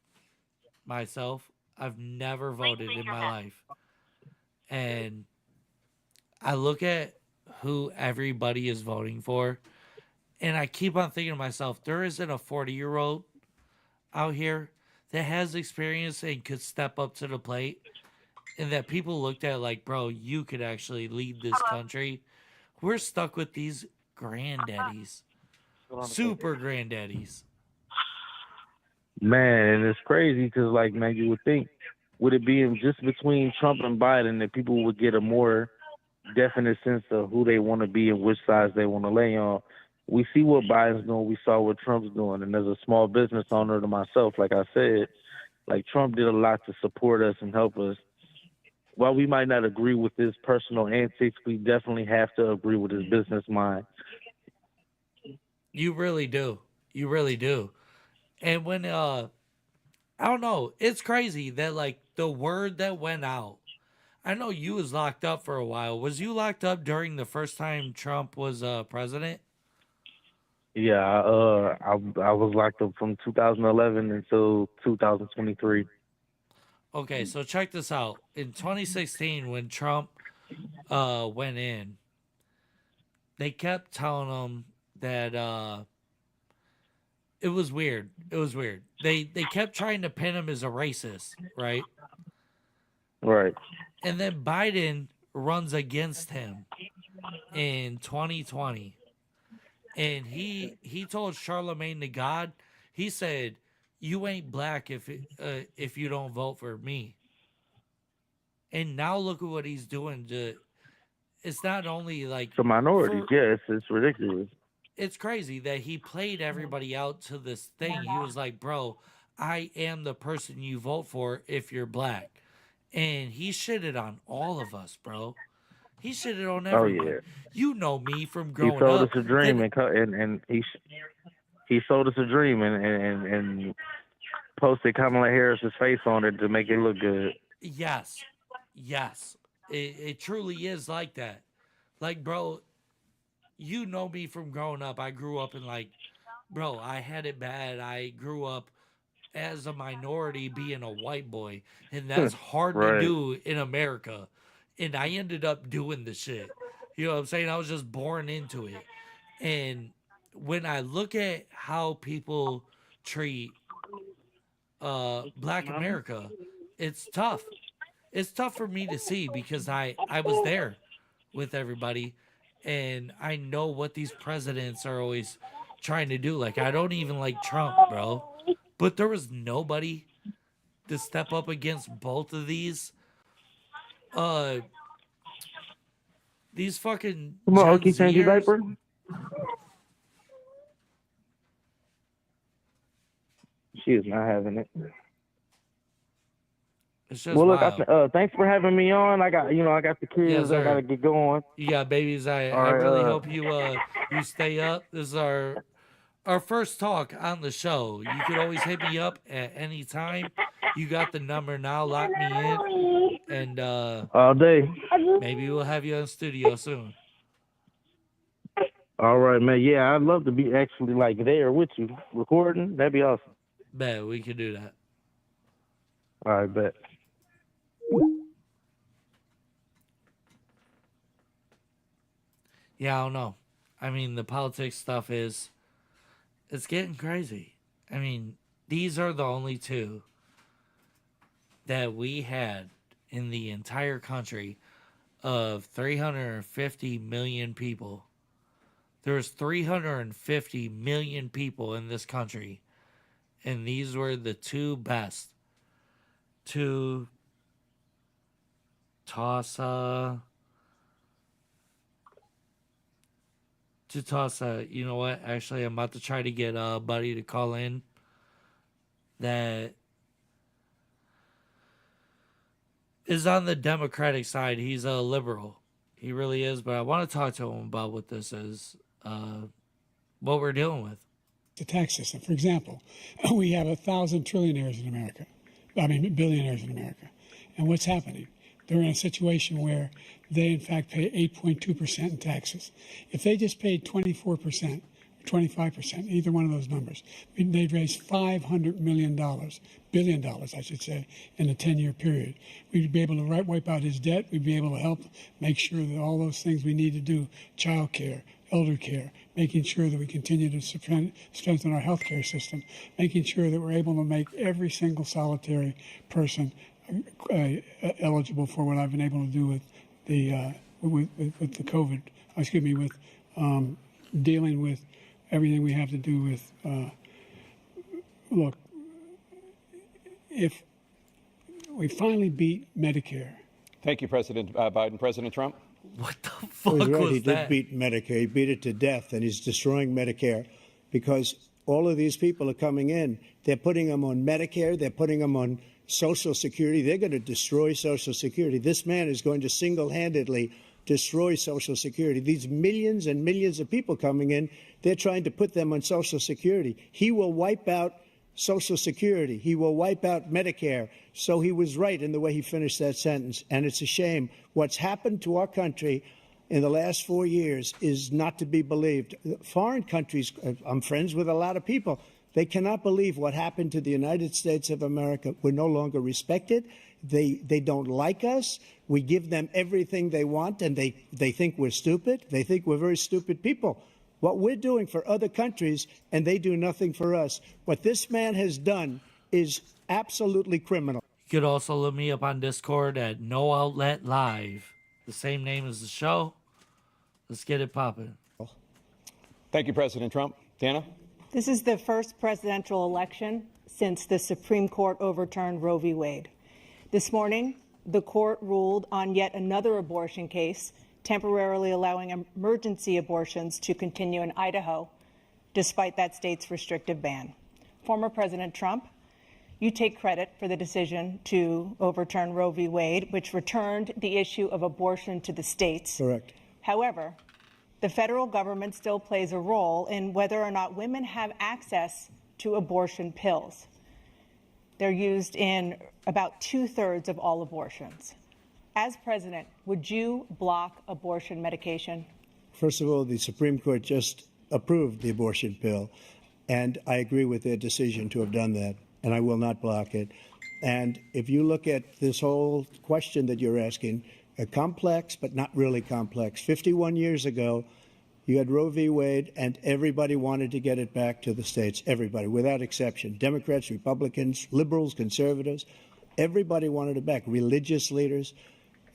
myself. I've never voted in my life. And I look at who everybody is voting for, and I keep on thinking to myself, there isn't a 40-year-old out here that has experience and could step up to the plate, and that people looked at like, bro, you could actually lead this country. We're stuck with these granddaddies, super granddaddies. Man, and it's crazy because, like, man, you would think, with it being just between Trump and Biden, that people would get a more definite sense of who they want to be and which sides they want to lay on. We see what Biden's doing. We saw what Trump's doing. And as a small business owner to myself, like I said, like Trump did a lot to support us and help us. While we might not agree with his personal antics, we definitely have to agree with his business mind. You really do. You really do. And when I don't know, it's crazy that like the word that went out. I know you was locked up for a while. Was you locked up during the first time Trump was president? Yeah, I was locked up from 2011 until 2023. Okay, so check this out. In 2016, when Trump went in, they kept telling him that it was weird. It was weird. They kept trying to pin him as a racist, right? Right. And then Biden runs against him in 2020. And he told Charlemagne the God, he said, "You ain't black if you don't vote for me." And now look at what he's doing to. It's not only like The minorities, yes, it's ridiculous. It's crazy that he played everybody out to this thing. He was like, "Bro, I am the person you vote for if you're black." And he shitted on all of us, bro. He shitted on everyone. Oh, yeah. You know me from He growing sold up. us a dream, and he sold us a dream and posted Kamala Harris's face on it to make it look good. Yes. Yes. It truly is like that. Like, bro, you know me from growing up. I grew up in like, bro, I had it bad. I grew up as a minority being a white boy, and that's hard to Right. do in America. And I ended up doing the shit. You know what I'm saying? I was just born into it. And when I look at how people treat Black America, it's tough. It's tough for me to see because I was there with everybody, and I know what these presidents are always trying to do. Like, I don't even like Trump, bro. But there was nobody to step up against both of these fucking Come on, Gen Okie, change your Zers. diaper. She is not having it. It's just Well, look, wild. thanks for having me on. I got the kids. Yes, I sir. gotta get going. You got babies. I All right, really hope you stay up. This is our first talk on the show. You could always hit me up at any time. You got the number now. Lock me in, and All day. maybe we'll have you in studio soon. All right, man. Yeah, I'd love to be actually like there with you recording. That'd be awesome. Bet we could do that. All right, bet. Yeah, I don't know. I mean, the politics stuff it's getting crazy. I mean, these are the only two that we had in the entire country of 350 million people. There's 350 million people in this country, and these were the two best to toss you know what, actually I'm about to try to get a buddy to call in that is on the Democratic side. He's a liberal. He really is. But I want to talk to him about what this is, what we're dealing with. The tax system. For example, we have 1,000 trillionaires in America. Billionaires in America. And what's happening? They're in a situation where they, in fact, pay 8.2% in taxes. If they just paid 24%, 25%, either one of those numbers, they'd raise $500 billion, I should say, in a 10-year period. We'd be able to wipe out his debt. We'd be able to help make sure that all those things we need to do, child care, elder care, making sure that we continue to strengthen our health care system, making sure that we're able to make every single solitary person eligible for what I've been able to do with the COVID, with dealing with everything we have to do with, look, if we finally beat Medicare. Thank you, President Biden. President Trump? What the fuck was right. He that? did beat Medicare. He beat it to death, and he's destroying Medicare because all of these people are coming in. They're putting them on Medicare. They're putting them on Social Security. They're going to destroy Social Security. This man is going to single-handedly destroy Social Security. These millions and millions of people coming in, they're trying to put them on Social Security. He will wipe out Social Security. He will wipe out Medicare. So he was right in the way he finished that sentence. And it's a shame. What's happened to our country in the last 4 years is not to be believed. Foreign countries, I'm friends with a lot of people, they cannot believe what happened to the United States of America. We're no longer respected. They don't like us. We give them everything they want, and they think we're stupid. They think we're very stupid people. What we're doing for other countries, and they do nothing for us. What this man has done is absolutely criminal. You could also look me up on Discord at NoOutletLive. The same name as the show. Let's get it popping. Thank you, President Trump. Dana? This is the first presidential election since the Supreme Court overturned Roe v. Wade. This morning, the court ruled on yet another abortion case, temporarily allowing emergency abortions to continue in Idaho, despite that state's restrictive ban. Former President Trump, you take credit for the decision to overturn Roe v. Wade, which returned the issue of abortion to the states. Correct. However, the federal government still plays a role in whether or not women have access to abortion pills. They're used in about 2/3 of all abortions. As president, would you block abortion medication? First of all, the Supreme Court just approved the abortion pill, and I agree with their decision to have done that, and I will not block it. And if you look at this whole question that you're asking, complex but not really complex. 51 years ago, you had Roe v. Wade, and everybody wanted to get it back to the states. Everybody, without exception. Democrats, Republicans, liberals, conservatives. Everybody wanted it back. Religious leaders.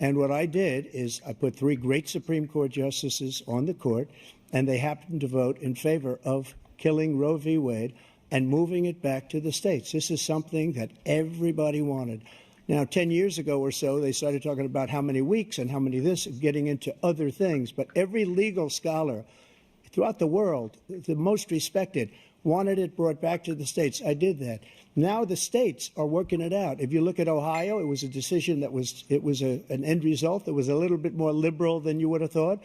And what I did is I put 3 great Supreme Court justices on the court, and they happened to vote in favor of killing Roe v. Wade and moving it back to the states. This is something that everybody wanted. Now, 10 years ago or so, they started talking about how many weeks and how many this, getting into other things. But every legal scholar throughout the world, the most respected, wanted it brought back to the states. I did that. Now the states are working it out. If you look at Ohio, it was a decision that was an end result that was a little bit more liberal than you would have thought.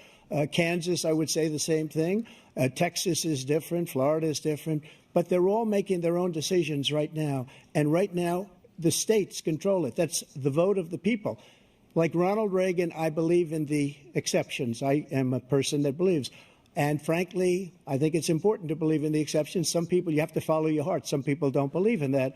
Kansas, I would say the same thing. Texas is different. Florida is different. But they're all making their own decisions right now. And right now, the states control it. That's the vote of the people. Like Ronald Reagan, I believe in the exceptions. I am a person that believes. And frankly, I think it's important to believe in the exceptions. Some people, you have to follow your heart. Some people don't believe in that.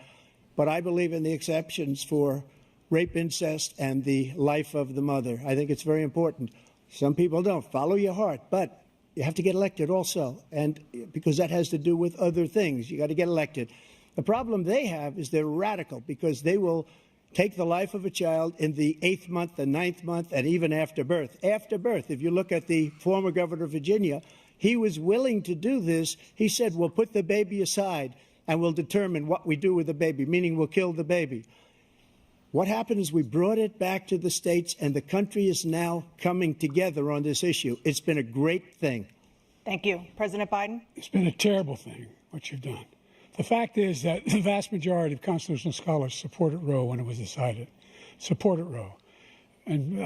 But I believe in the exceptions for rape, incest, and the life of the mother. I think it's very important. Some people don't. Follow your heart. But you have to get elected also. And because that has to do with other things. You got to get elected. The problem they have is they're radical because they will take the life of a child in the 8th month, the 9th month, and even after birth. After birth, if you look at the former governor of Virginia, he was willing to do this. He said, we'll put the baby aside and we'll determine what we do with the baby, meaning we'll kill the baby. What happened is we brought it back to the states, and the country is now coming together on this issue. It's been a great thing. Thank you. President Biden? It's been a terrible thing, what you've done. The fact is that the vast majority of constitutional scholars supported Roe when it was decided. support it, Roe. And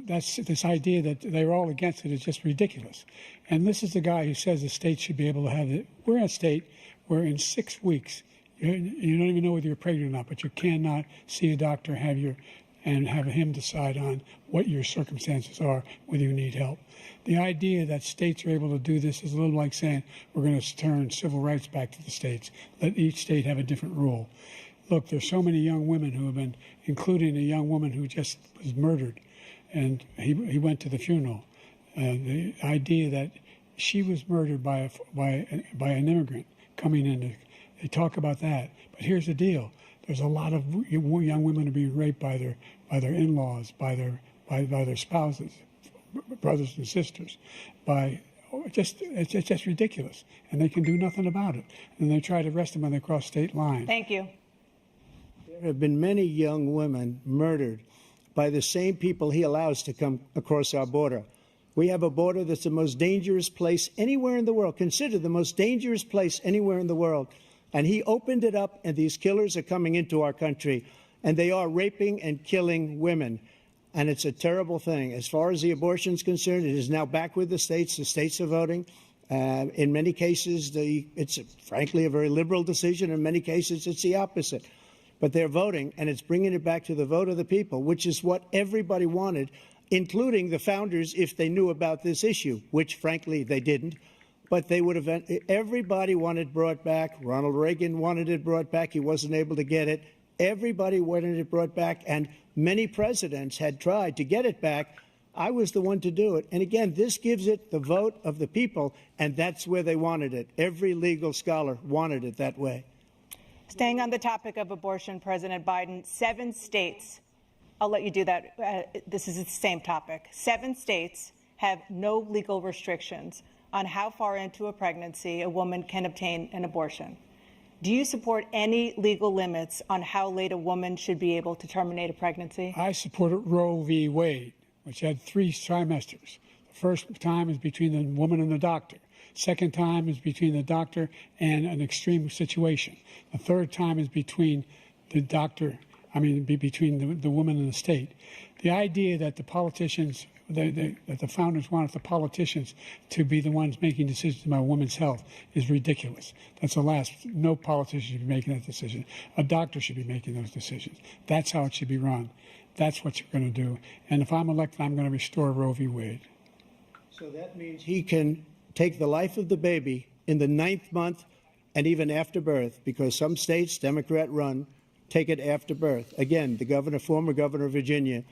that's this idea that they're all against it is just ridiculous. And this is the guy who says the state should be able to have it. We're in a state where in 6 weeks, you don't even know whether you're pregnant or not, but you cannot see a doctor and have him decide on what your circumstances are, whether you need help. The idea that states are able to do this is a little like saying we're going to turn civil rights back to the states, let each state have a different rule. Look, there's so many young women who have been, including a young woman who just was murdered, and he went to the funeral. The idea that she was murdered by an immigrant coming in, they talk about that. But here's the deal: there's a lot of young women who are being raped by their in-laws, by their spouses, brothers and sisters, it's just ridiculous, and they can do nothing about it. And they try to arrest them when they cross state lines. Thank you. There have been many young women murdered by the same people he allows to come across our border. We have a border that's the most dangerous place anywhere in the world, considered the most dangerous place anywhere in the world. And he opened it up, and these killers are coming into our country, and they are raping and killing women. And it's a terrible thing. As far as the abortion is concerned, it is now back with the states. The states are voting. In many cases, it's frankly a very liberal decision. In many cases, it's the opposite. But they're voting, and it's bringing it back to the vote of the people, which is what everybody wanted, including the founders, if they knew about this issue, which, frankly, they didn't. But they would have. Everybody wanted it brought back. Ronald Reagan wanted it brought back. He wasn't able to get it. Everybody wanted it brought back, and many presidents had tried to get it back. I was the one to do it. And again, this gives it the vote of the people, and that's where they wanted it. Every legal scholar wanted it that way. Staying on the topic of abortion, President Biden, 7 states, I'll let you do that. This is the same topic. 7 states have no legal restrictions on how far into a pregnancy a woman can obtain an abortion. Do you support any legal limits on how late a woman should be able to terminate a pregnancy? I supported Roe v. Wade, which had 3 trimesters. The first time is between the woman and the doctor. Second time is between the doctor and an extreme situation. The third time is between the doctor, between the woman and the state. The idea that the politicians, that the founders wanted the politicians to be the ones making decisions about women's health is ridiculous. That's the last. No politician should be making that decision. A doctor should be making those decisions. That's how it should be run. That's what you're going to do. And if I'm elected, I'm going to restore Roe v. Wade. So that means he can take the life of the baby in the 9th month and even after birth, because some states, Democrat run, take it after birth. Again, the former governor of Virginia,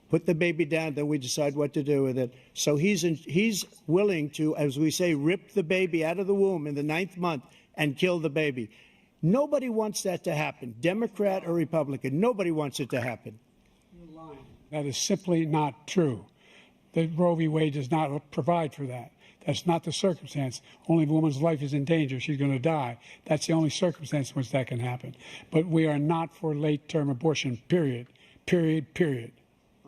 put the baby down, then we decide what to do with it. So he's willing to, as we say, rip the baby out of the womb in the 9th month and kill the baby. Nobody wants that to happen, Democrat or Republican. Nobody wants it to happen. That is simply not true. The Roe v. Wade does not provide for that. That's not the circumstance. Only if a woman's life is in danger, she's going to die. That's the only circumstance in which that can happen. But we are not for late-term abortion, period. Period, period.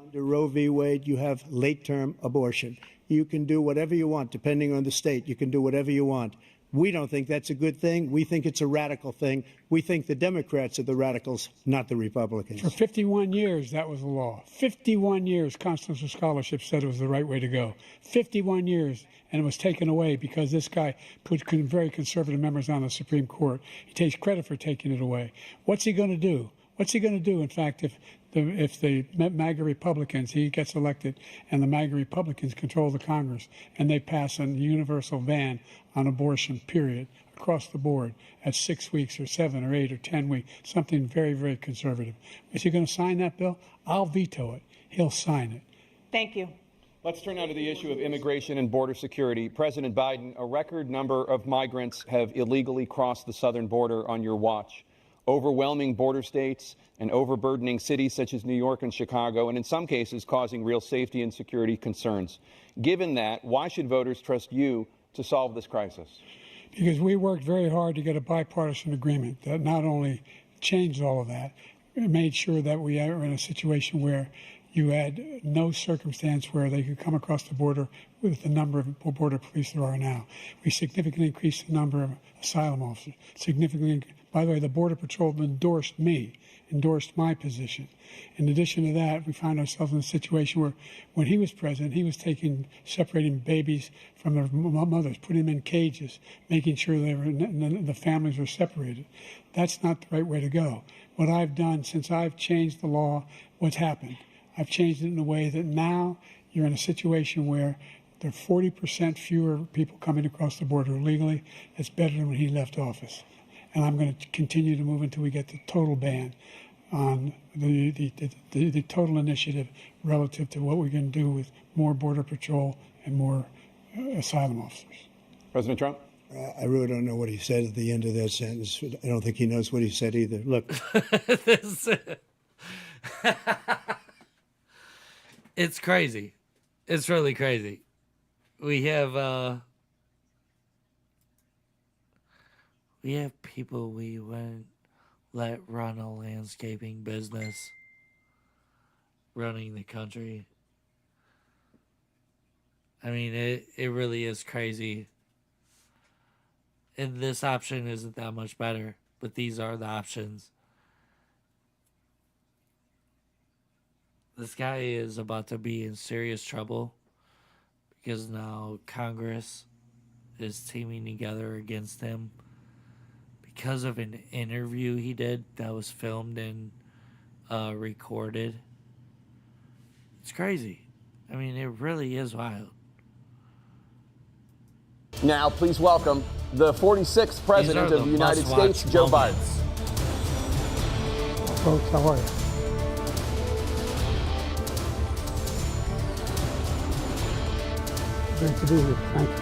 Under Roe v. Wade, you have late-term abortion. You can do whatever you want, depending on the state. You can do whatever you want. We don't think that's a good thing. We think it's a radical thing. We think the Democrats are the radicals, not the Republicans. For 51 years, that was the law. 51 years, constitutional scholarship said it was the right way to go. 51 years, and it was taken away because this guy put very conservative members on the Supreme Court. He takes credit for taking it away. What's he going to do? What's he going to do, in fact, if the MAGA Republicans, he gets elected, and the MAGA Republicans control the Congress, and they pass a universal ban on abortion, period, across the board at 6 weeks or 7 or 8 or 10 weeks, something very, very conservative. Is he going to sign that bill? I'll veto it. He'll sign it. Thank you. Let's turn now to the issue of immigration and border security. President Biden, a record number of migrants have illegally crossed the southern border on your watch. Overwhelming border states and overburdening cities such as New York and Chicago, and in some cases causing real safety and security concerns. Given that, why should voters trust you to solve this crisis? Because we worked very hard to get a bipartisan agreement that not only changed all of that, it made sure that we are in a situation where You had no circumstance where they could come across the border with the number of border police there are now. We significantly increased the number of asylum officers. By the way, the Border Patrol endorsed my position. In addition to that, we found ourselves in a situation where when he was president, he was separating babies from their mothers, putting them in cages, making sure the families were separated. That's not the right way to go. What I've done since I've changed the law, what's happened? I've changed it in a way that now you're in a situation where there are 40% fewer people coming across the border illegally. That's better than when he left office. And I'm going to continue to move until we get the total ban on the total initiative relative to what we're going to do with more Border Patrol and more asylum officers. President Trump? I really don't know what he said at the end of that sentence. I don't think he knows what he said either. Look. It's crazy. It's really crazy. We have people we wouldn't let run a landscaping business running the country. I mean, it really is crazy. And this option isn't that much better, but these are the options. This guy is about to be in serious trouble because now Congress is teaming together against him because of an interview he did that was filmed and recorded. It's crazy. I mean, it really is wild. Now, please welcome the 46th President of the United States, Joe Biden. Folks, how are you? Great to be here. Thank you.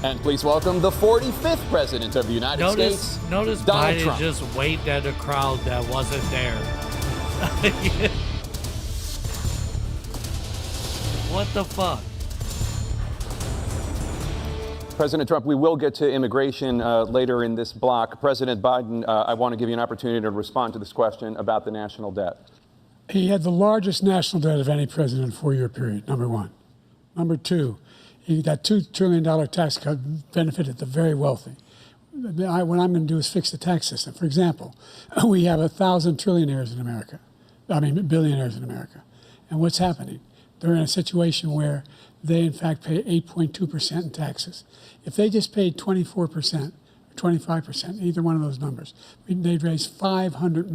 And please welcome the 45th President of the United States, Notice Donald Biden Trump. just waved at a crowd that wasn't there. What the fuck? President Trump, we will get to immigration later in this block. President Biden, I want to give you an opportunity to respond to this question about the national debt. He had the largest national debt of any president in a 4-year period, number one. Number two, that $2 trillion tax cut benefited the very wealthy. What I'm going to do is fix the tax system. For example, we have 1,000 billionaires in America. And what's happening? They're in a situation where they, in fact, pay 8.2% in taxes. If they just paid 24%, 25%, either one of those numbers, they'd raise $500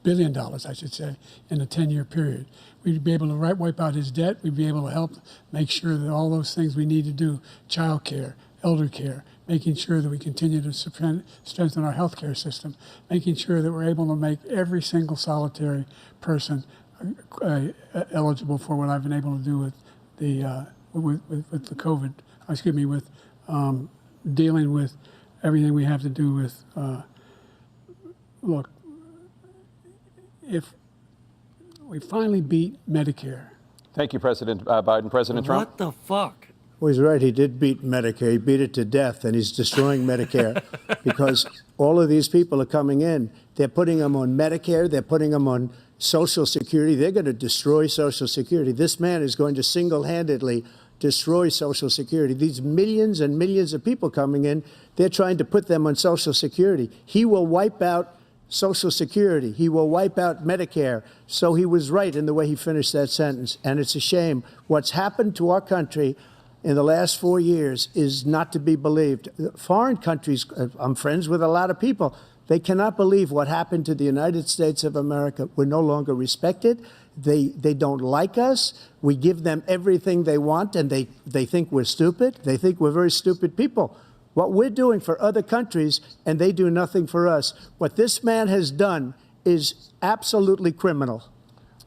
billion, I should say, in a 10-year period. We'd be able to wipe out his debt. We'd be able to help make sure that all those things we need to do, child care, elder care, making sure that we continue to strengthen our health care system, making sure that we're able to make every single solitary person eligible for what I've been able to do with the COVID, with dealing with everything we have to do with, look, if we finally beat Medicare. Thank you, President Biden. President Trump? What the fuck? Well, he's right. He did beat Medicare. He beat it to death, and he's destroying Medicare because all of these people are coming in. They're putting them on Medicare. They're putting them on Social Security. They're going to destroy Social Security. This man is going to single-handedly destroy Social Security. These millions and millions of people coming in, they're trying to put them on Social Security. He will wipe out Social Security. He will wipe out Medicare. So he was right in the way he finished that sentence. And it's a shame. What's happened to our country in the last 4 years is not to be believed. Foreign countries, I'm friends with a lot of people, they cannot believe what happened to the United States of America. We're no longer respected. They don't like us. We give them everything they want, and they think we're stupid. They think we're very stupid people. What we're doing for other countries, and they do nothing for us. What this man has done is absolutely criminal.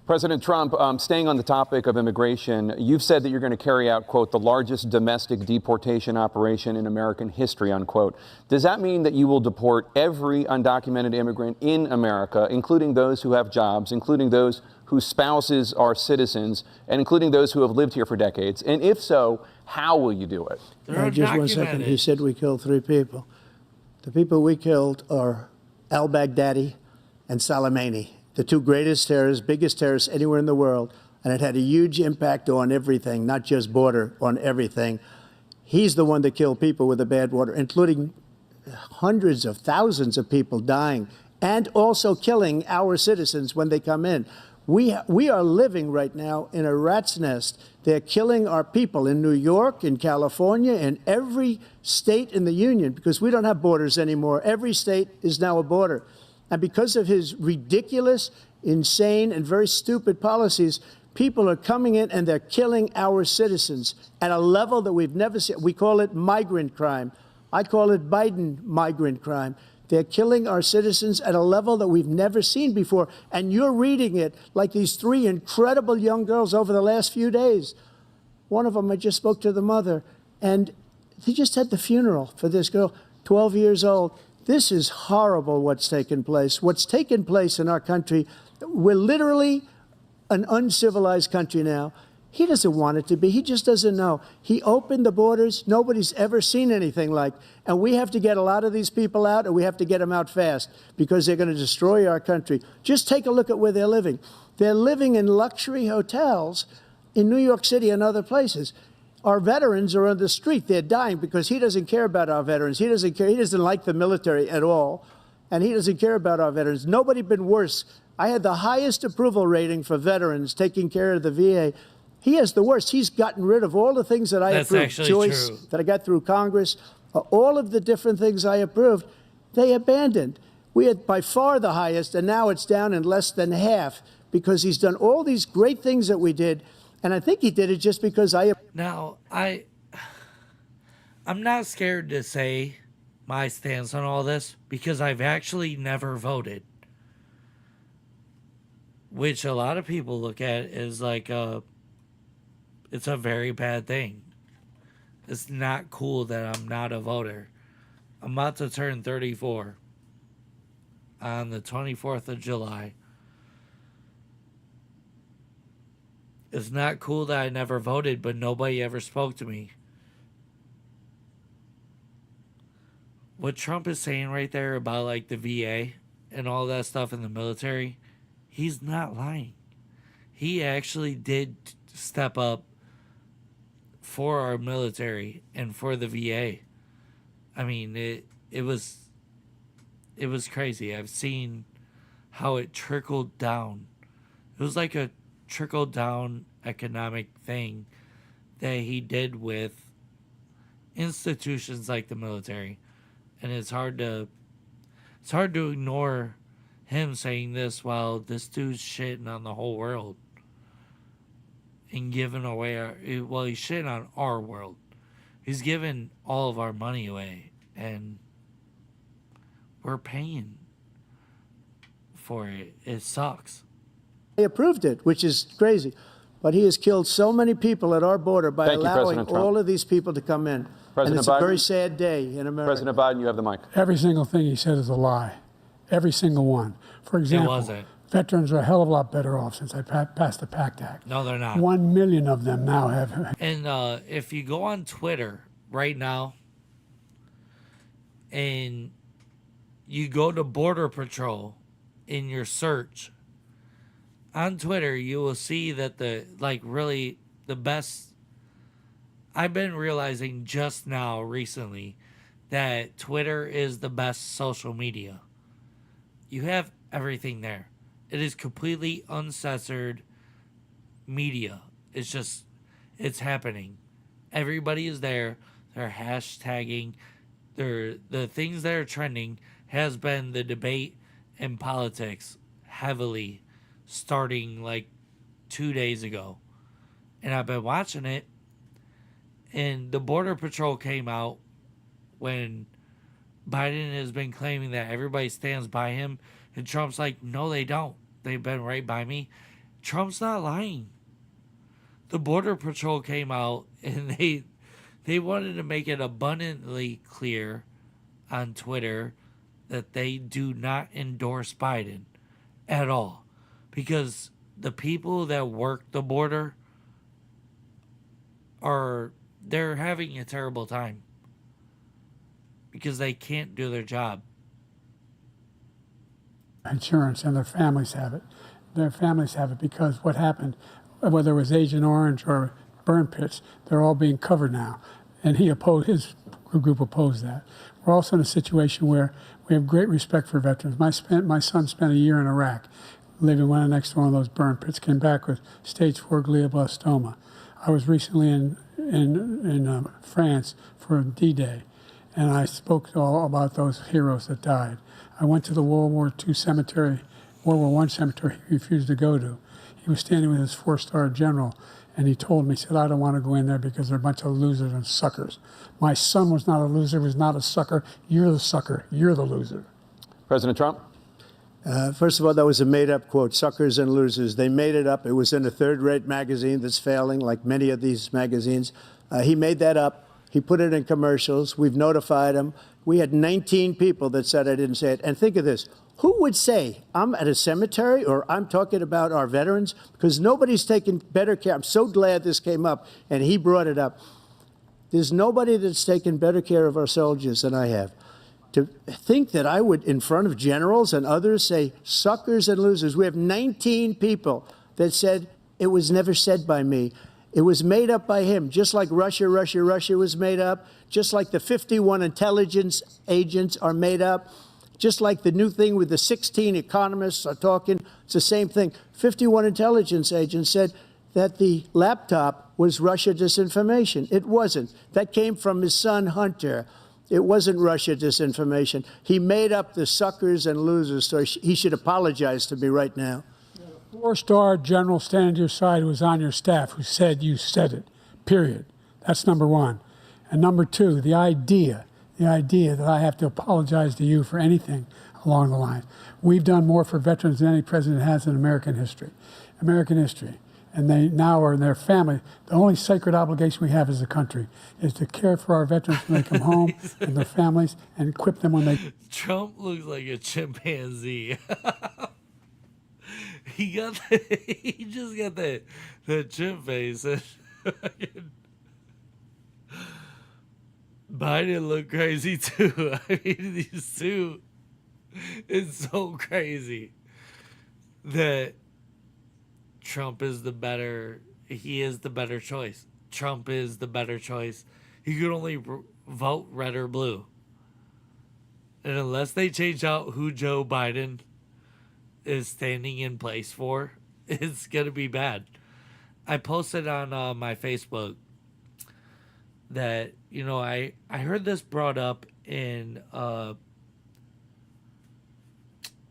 President Trump, staying on the topic of immigration, you've said that you're going to carry out, quote, the largest domestic deportation operation in American history, unquote. Does that mean that you will deport every undocumented immigrant in America, including those who have jobs, including those whose spouses are citizens, and including those who have lived here for decades? And if so, how will you do it? Just 1 second. He said we killed 3 people. The people we killed are al-Baghdadi and Soleimani. the two greatest terrorists, biggest terrorists anywhere in the world, and it had a huge impact on everything, not just border, on everything. He's the one that killed people with the bad water, including hundreds of thousands of people dying, and also killing our citizens when they come in. We are living right now in a rat's nest. They're killing our people in New York, in California, in every state in the union, because we don't have borders anymore. Every state is now a border. And because of his ridiculous, insane, and very stupid policies, people are coming in and they're killing our citizens at a level that we've never seen. We call it migrant crime. I call it Biden migrant crime. They're killing our citizens at a level that we've never seen before. And you're reading it like these three incredible young girls over the last few days. One of them, I just spoke to the mother, and he just had the funeral for this girl, 12 years old. This is horrible what's taken place. What's taken place in our country, we're literally an uncivilized country now. He doesn't want it to be. He just doesn't know. He opened the borders. Nobody's ever seen anything like. And we have to get a lot of these people out, and we have to get them out fast because they're going to destroy our country. Just take a look at where they're living. They're living in luxury hotels in New York City and other places. Our veterans are on the street. They're dying because he doesn't care about our veterans. He doesn't care. He doesn't like the military at all, and he doesn't care about our veterans. Nobody been worse. I had the highest approval rating for veterans taking care of the VA. He has the worst. He's gotten rid of all the things that I approved. Choice that I got through Congress, all of the different things I approved, they abandoned. We had by far the highest, and now it's down in less than half because he's done all these great things that we did, and I think he did it just because I... Now, I'm not scared to say my stance on all this because I've actually never voted, which a lot of people look at as like it's a very bad thing. It's not cool that I'm not a voter. I'm about to turn 34 on the 24th of July. It's not cool that I never voted, but nobody ever spoke to me. What Trump is saying right there about like the VA and all that stuff in the military, he's not lying. He actually did step up for our military and for the VA. I mean, it was crazy. I've seen how it trickled down. It was like a trickle down economic thing that he did with institutions like the military. And it's hard to ignore him saying this while this dude's shitting on the whole world and giving away he's shitting on our world. He's giving all of our money away, and we're paying for it. It sucks. They approved it, which is crazy. But he has killed so many people at our border by allowing all of these people to come in. And it's a very sad day in America. President Biden, you have the mic. Every single thing he said is a lie. Every single one. For example, veterans are a hell of a lot better off since I passed the PACT Act. No, they're not. 1 million of them now have. And if you go on Twitter right now and you go to Border Patrol in your search, on Twitter, you will see that the best. I've been realizing just now recently that Twitter is the best social media. You have everything there. It is completely uncensored media. It's happening. Everybody is there. They're hashtagging. The things that are trending has been the debate and politics heavily starting like 2 days ago. And I've been watching it. And the Border Patrol came out when Biden has been claiming that everybody stands by him. And Trump's like, no, they don't. They've been right by me. Trump's not lying. The Border Patrol came out and they wanted to make it abundantly clear on Twitter that they do not endorse Biden at all. Because the people that work the border they're having a terrible time because they can't do their job. insurance, and their families have it. Their families have it because what happened, whether it was Agent Orange or burn pits, they're all being covered now. And his group opposed that. We're also in a situation where we have great respect for veterans. My son spent a year in Iraq, living right next to one of those burn pits, came back with stage 4 glioblastoma. I was recently in France for D-Day, and I spoke all about those heroes that died. I went to the World War I cemetery he refused to go to. He was standing with his 4-star general, and he told me, he said, I don't want to go in there because they're a bunch of losers and suckers. My son was not a loser, was not a sucker. You're the sucker. You're the loser. President Trump? First of all, that was a made-up quote, suckers and losers. They made it up. It was in a third-rate magazine that's failing, like many of these magazines. He made that up. He put it in commercials. We've notified him. We had 19 people that said I didn't say it. And think of this. Who would say I'm at a cemetery or I'm talking about our veterans? Because nobody's taken better care. I'm so glad this came up, and he brought it up. There's nobody that's taken better care of our soldiers than I have. To think that I would, in front of generals and others, say suckers and losers. We have 19 people that said it was never said by me. It was made up by him, just like Russia was made up, just like the 51 intelligence agents are made up, just like the new thing with the 16 economists are talking. It's the same thing. 51 intelligence agents said that the laptop was Russia disinformation. It wasn't. That came from his son, Hunter. It wasn't Russia disinformation. He made up the suckers and losers, so he should apologize to me right now. 4-star general standing to your side who was on your staff who said you said it, period. That's number one. And number two, the idea that I have to apologize to you for anything along the lines. We've done more for veterans than any president has in American history. And they now are in their family. The only sacred obligation we have as a country is to care for our veterans when they come home and their families and equip them when they... Trump looks like a chimpanzee. He just got the chimp face. Biden looked crazy too. I mean, these two, it's so crazy that Trump is the better, he is the better choice. Trump is the better choice. He could only vote red or blue. And unless they change out who Joe Biden is standing in place for, it's going to be bad. I posted on my Facebook that, you know, I heard this brought up in,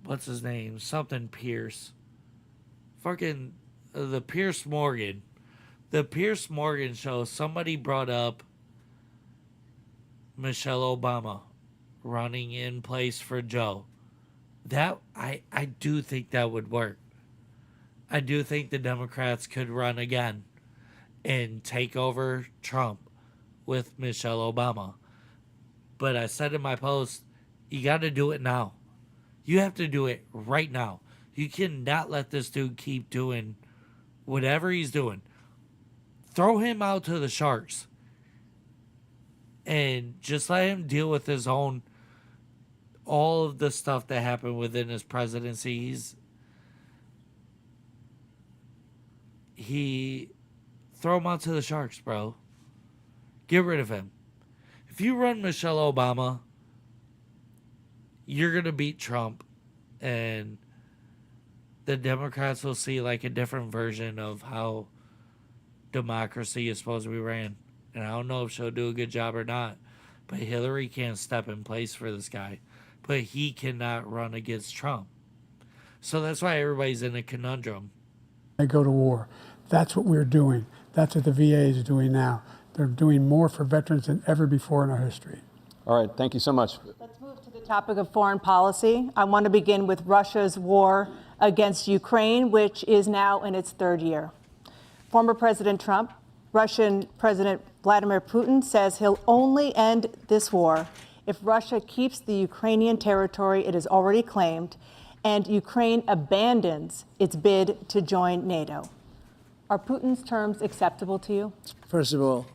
what's his name? Something Pierce. Fucking the Pierce Morgan. The Pierce Morgan show, somebody brought up Michelle Obama running in place for Joe. That I do think that would work. I do think the Democrats could run again and take over Trump with Michelle Obama. But I said in my post, you got to do it now. You have to do it right now. You cannot let this dude keep doing whatever he's doing. Throw him out to the sharks. And just let him deal with his own, all of the stuff that happened within his presidency. Throw him out to the sharks, bro. Get rid of him. If you run Michelle Obama, you're going to beat Trump. And the Democrats will see like a different version of how democracy is supposed to be ran. And I don't know if she'll do a good job or not. But Hillary can't step in place for this guy. But he cannot run against Trump. So that's why everybody's in a conundrum. They go to war. That's what we're doing. That's what the VA is doing now. They're doing more for veterans than ever before in our history. All right, thank you so much. Let's move to the topic of foreign policy. I want to begin with Russia's war against Ukraine, which is now in its third year. Former President Trump, Russian President Vladimir Putin says he'll only end this war if Russia keeps the Ukrainian territory it has already claimed and Ukraine abandons its bid to join NATO. Are Putin's terms acceptable to you? First of all,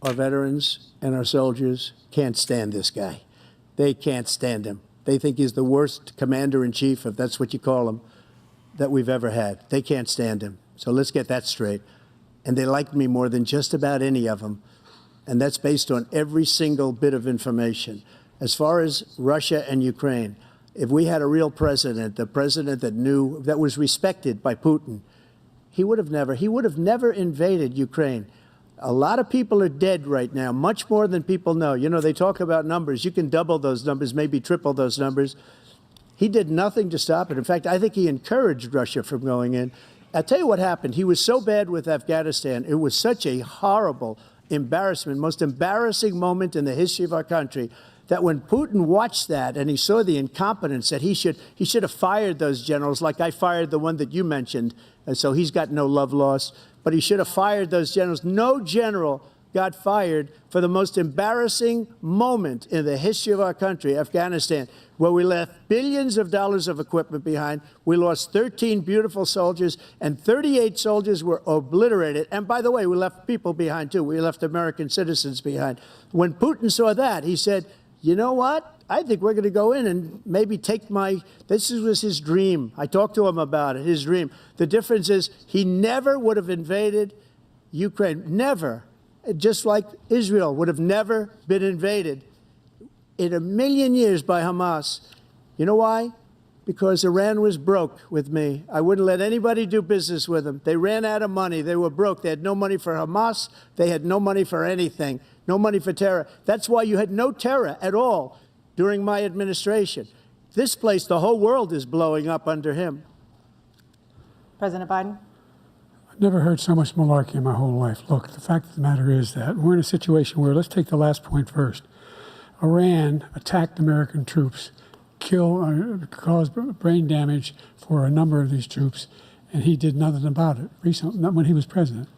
our veterans and our soldiers can't stand this guy. They can't stand him. They think he's the worst commander-in-chief, if that's what you call him, that we've ever had. They can't stand him. So let's get that straight. And they like me more than just about any of them. And that's based on every single bit of information. As far as Russia and Ukraine, if we had a real president, the president that knew, that was respected by Putin, he would have never invaded Ukraine. A lot of people are dead right now, much more than people know. You know, they talk about numbers. You can double those numbers, maybe triple those numbers. He did nothing to stop it. In fact, I think he encouraged Russia from going in. I'll tell you what happened. He was so bad with Afghanistan. It was such a horrible embarrassment, most embarrassing moment in the history of our country, that when Putin watched that and he saw the incompetence, that he should have fired those generals, like I fired the one that you mentioned, and so he's got no love lost. But he should have fired those generals. No general got fired for the most embarrassing moment in the history of our country, Afghanistan, where we left billions of dollars of equipment behind. We lost 13 beautiful soldiers, and 38 soldiers were obliterated. And by the way, we left people behind, too. We left American citizens behind. When Putin saw that, he said, you know what? I think we're going to go in and maybe take this was his dream. I talked to him about it, his dream. The difference is he never would have invaded Ukraine. Never. Just like Israel would have never been invaded in a million years by Hamas. You know why? Because Iran was broke with me. I wouldn't let anybody do business with them. They ran out of money. They were broke. They had no money for Hamas. They had no money for anything. No money for terror. That's why you had no terror at all during my administration. This place, the whole world is blowing up under him. President Biden? I've never heard so much malarkey in my whole life. Look, the fact of the matter is that we're in a situation where, let's take the last point first. Iran attacked American troops, caused brain damage for a number of these troops, and he did nothing about it recently, not when he was president.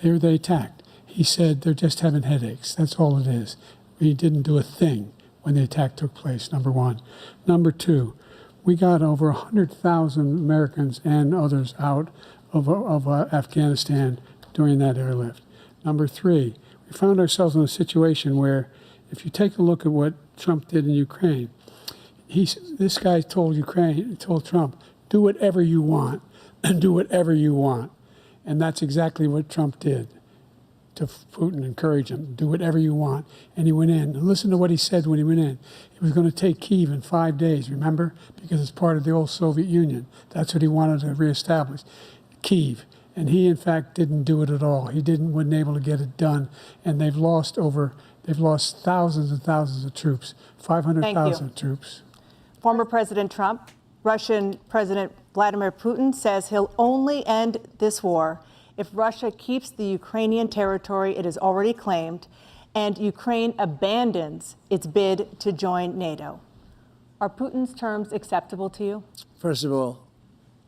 They attacked. He said they're just having headaches. That's all it is. He didn't do a thing when the attack took place, number one. Number two, we got over 100,000 Americans and others out of Afghanistan during that airlift. Number three, we found ourselves in a situation where, if you take a look at what Trump did in Ukraine, this guy told Trump, do whatever you want, do whatever you want. And that's exactly what Trump did to Putin, encourage him, do whatever you want. And he went in. And listen to what he said when he went in. He was going to take Kyiv in 5 days, remember? Because it's part of the old Soviet Union. That's what he wanted to reestablish, Kyiv. And he, in fact, didn't do it at all. He wasn't able to get it done. And they've lost thousands and thousands of troops, 500,000 troops. Former President Trump, Russian President Vladimir Putin says he'll only end this war if Russia keeps the Ukrainian territory it has already claimed and Ukraine abandons its bid to join NATO. Are Putin's terms acceptable to you? First of all,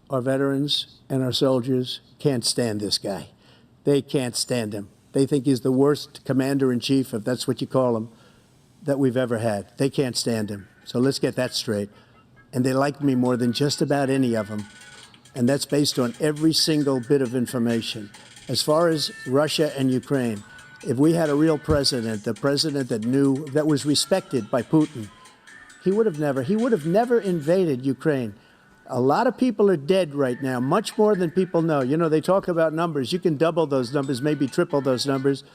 our veterans and our soldiers can't stand this guy. They can't stand him. They think he's the worst commander-in-chief, if that's what you call him, that we've ever had. They can't stand him. So let's get that straight. And they like me more than just about any of them. And that's based on every single bit of information. As far as Russia and Ukraine, if we had a real president, the president that knew, that was respected by Putin, he would have never invaded Ukraine. A lot of people are dead right now, much more than people know. You know, they talk about numbers. You can double those numbers, maybe triple those numbers.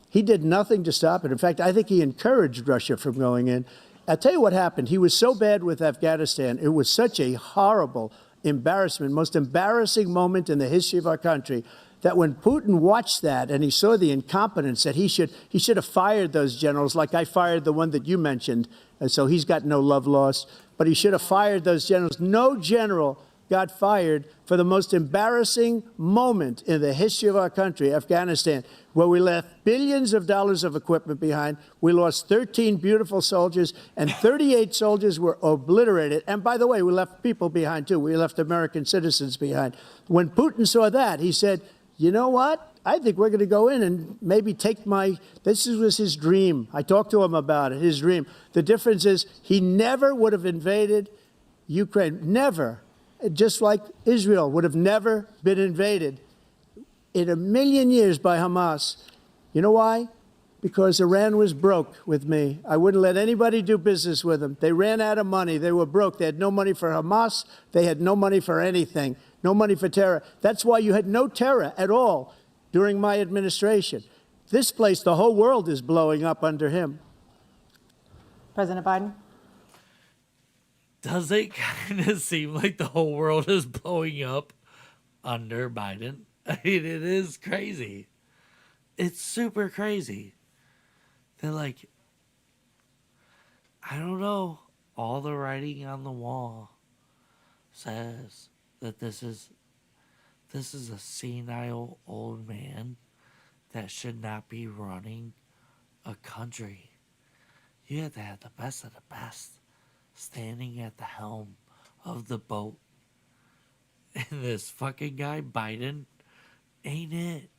He did nothing to stop it. In fact, I think he encouraged Russia from going in. I'll tell you what happened. He was so bad with Afghanistan. It was such a horrible embarrassment, most embarrassing moment in the history of our country, that when Putin watched that and he saw the incompetence, that he should have fired those generals, like I fired the one that you mentioned, and so he's got no love lost. But he should have fired those generals. No general got fired for the most embarrassing moment in the history of our country, Afghanistan, where we left billions of dollars of equipment behind. We lost 13 beautiful soldiers, and 38 soldiers were obliterated. And by the way, we left people behind, too. We left American citizens behind. When Putin saw that, he said, you know what? I think we're going to go in and maybe take this was his dream. I talked to him about it, his dream. The difference is he never would have invaded Ukraine. Never. Just like Israel would have never been invaded in a million years by Hamas. You know why? because Iran was broke with me. I wouldn't let anybody do business with them. They ran out of money. They were broke. They had no money for Hamas. They had no money for anything, no money for terror. That's why you had no terror at all during my administration. This place, the whole world is blowing up under him. President Biden? Does it kind of seem like the whole world is blowing up under Biden? I mean, it is crazy. It's super crazy. They're like, I don't know. All the writing on the wall says that this is a senile old man that should not be running a country. You have to have the best of the best standing at the helm of the boat. And this fucking guy, Biden, ain't it.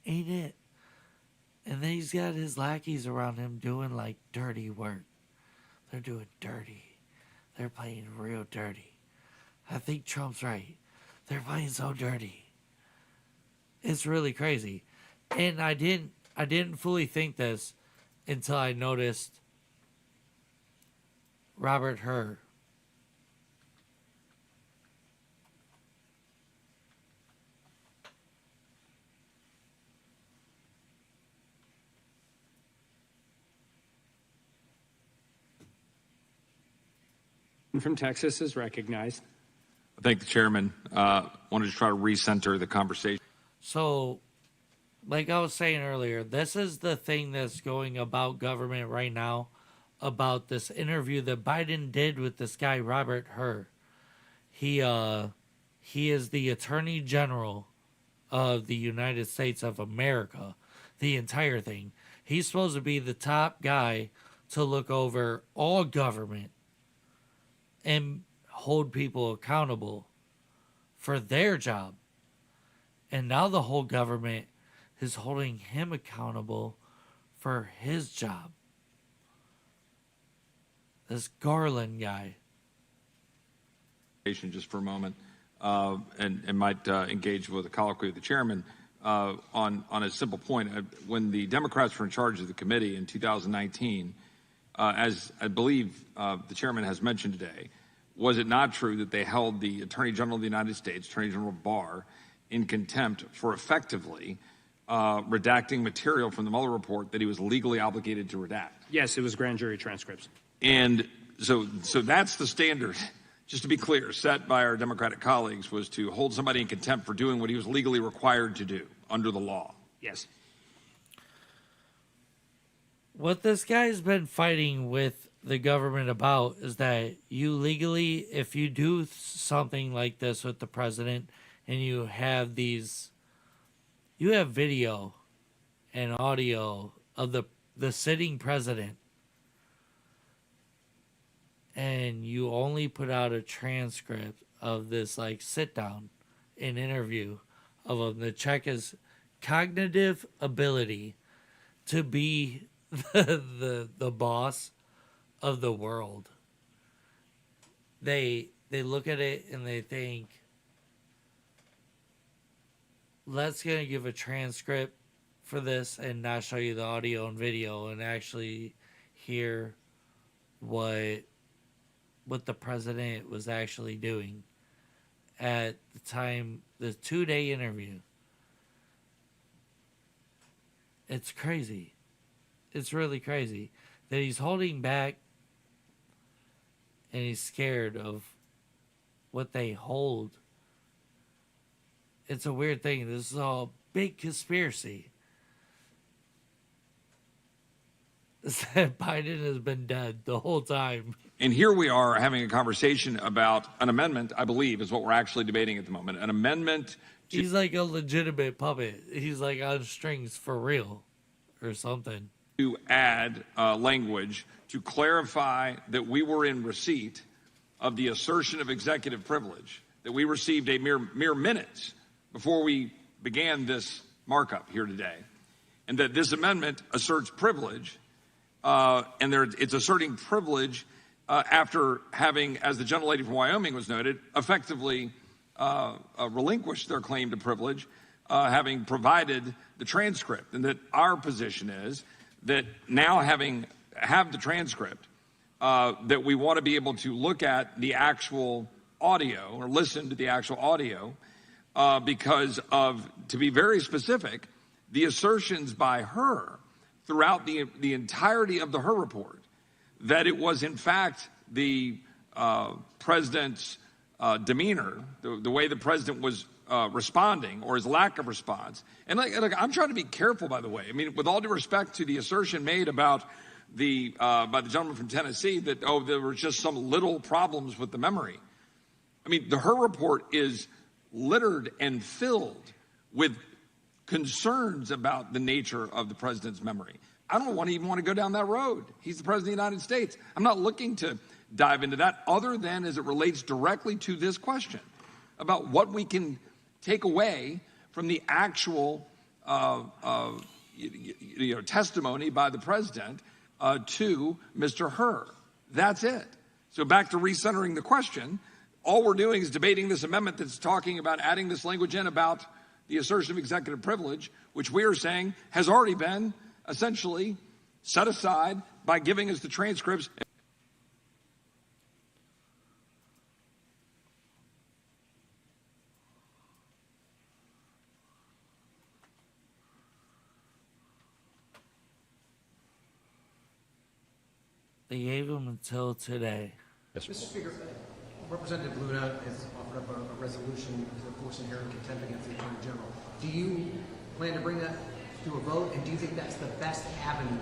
And then he's got his lackeys around him doing like dirty work. They're doing dirty. They're playing real dirty. I think Trump's right. They're playing so dirty. It's really crazy. And I didn't fully think this until I noticed Robert Hur. From Texas is recognized. I thank the chairman. Wanted to try to recenter the conversation. So, like I was saying earlier, this is the thing that's going about government right now, about this interview that Biden did with this guy, Robert Hur. He is the Attorney General of the United States of America, the entire thing. He's supposed to be the top guy to look over all government and hold people accountable for their job. And now the whole government is holding him accountable for his job. This Garland guy. Just for a moment, and might engage with a colloquy with the chairman on a simple point. When the Democrats were in charge of the committee in 2019, as I believe the chairman has mentioned today, was it not true that they held the Attorney General of the United States, Attorney General Barr, in contempt for effectively redacting material from the Mueller report that he was legally obligated to redact? Yes, it was grand jury transcripts. And so that's the standard, just to be clear, set by our Democratic colleagues, was to hold somebody in contempt for doing what he was legally required to do under the law. Yes. What this guy's been fighting with the government about is that you legally, if you do something like this with the president and you have video and audio of the sitting president, and you only put out a transcript of this like sit down and interview of him to check his cognitive ability to be the boss of the world. They look at it and they think, let's gonna give a transcript for this and not show you the audio and video and actually hear what the president was actually doing at the time, the 2-day interview. It's crazy. It's really crazy that he's holding back and he's scared of what they hold. It's a weird thing. This is all big conspiracy. That Biden has been dead the whole time. And here we are having a conversation about an amendment, I believe, is what we're actually debating at the moment. An amendment. He's like a legitimate puppet. He's like on strings for real or something. To add language to clarify that we were in receipt of the assertion of executive privilege, that we received a mere minutes before we began this markup here today, and that this amendment asserts privilege, it's asserting privilege after having, as the gentlelady from Wyoming was noted, effectively relinquished their claim to privilege having provided the transcript, and that our position is that now have the transcript, that we want to be able to look at the actual audio or listen to the actual audio because of, to be very specific, the assertions by her throughout the entirety of her report that it was in fact the president's demeanor, the way the president was responding, or his lack of response. And like, I'm trying to be careful, by the way. I mean, with all due respect to the assertion made about by the gentleman from Tennessee that, oh, there were just some little problems with the memory. I mean, her report is littered and filled with concerns about the nature of the president's memory. I don't even want to go down that road. He's the president of the United States. I'm not looking to dive into that other than as it relates directly to this question about what we can take away from the actual testimony by the president to Mr. Hur. That's it. So back to recentering the question, all we're doing is debating this amendment that's talking about adding this language in about the assertion of executive privilege, which we are saying has already been essentially set aside by giving us the transcripts. They gave him until today. Mr. Speaker, Representative Luna has offered up a resolution to force inherent contempt against the Attorney General. Do you plan to bring that to a vote, and do you think that's the best avenue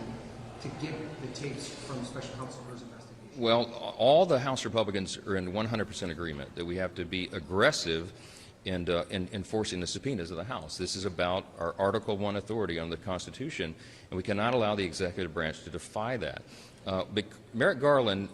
to get the tapes from Special Counsel Hur's investigation? Well, all the House Republicans are in 100% agreement that we have to be aggressive in enforcing the subpoenas of the House. This is about our Article I authority on the Constitution, and we cannot allow the executive branch to defy that. But Merrick Garland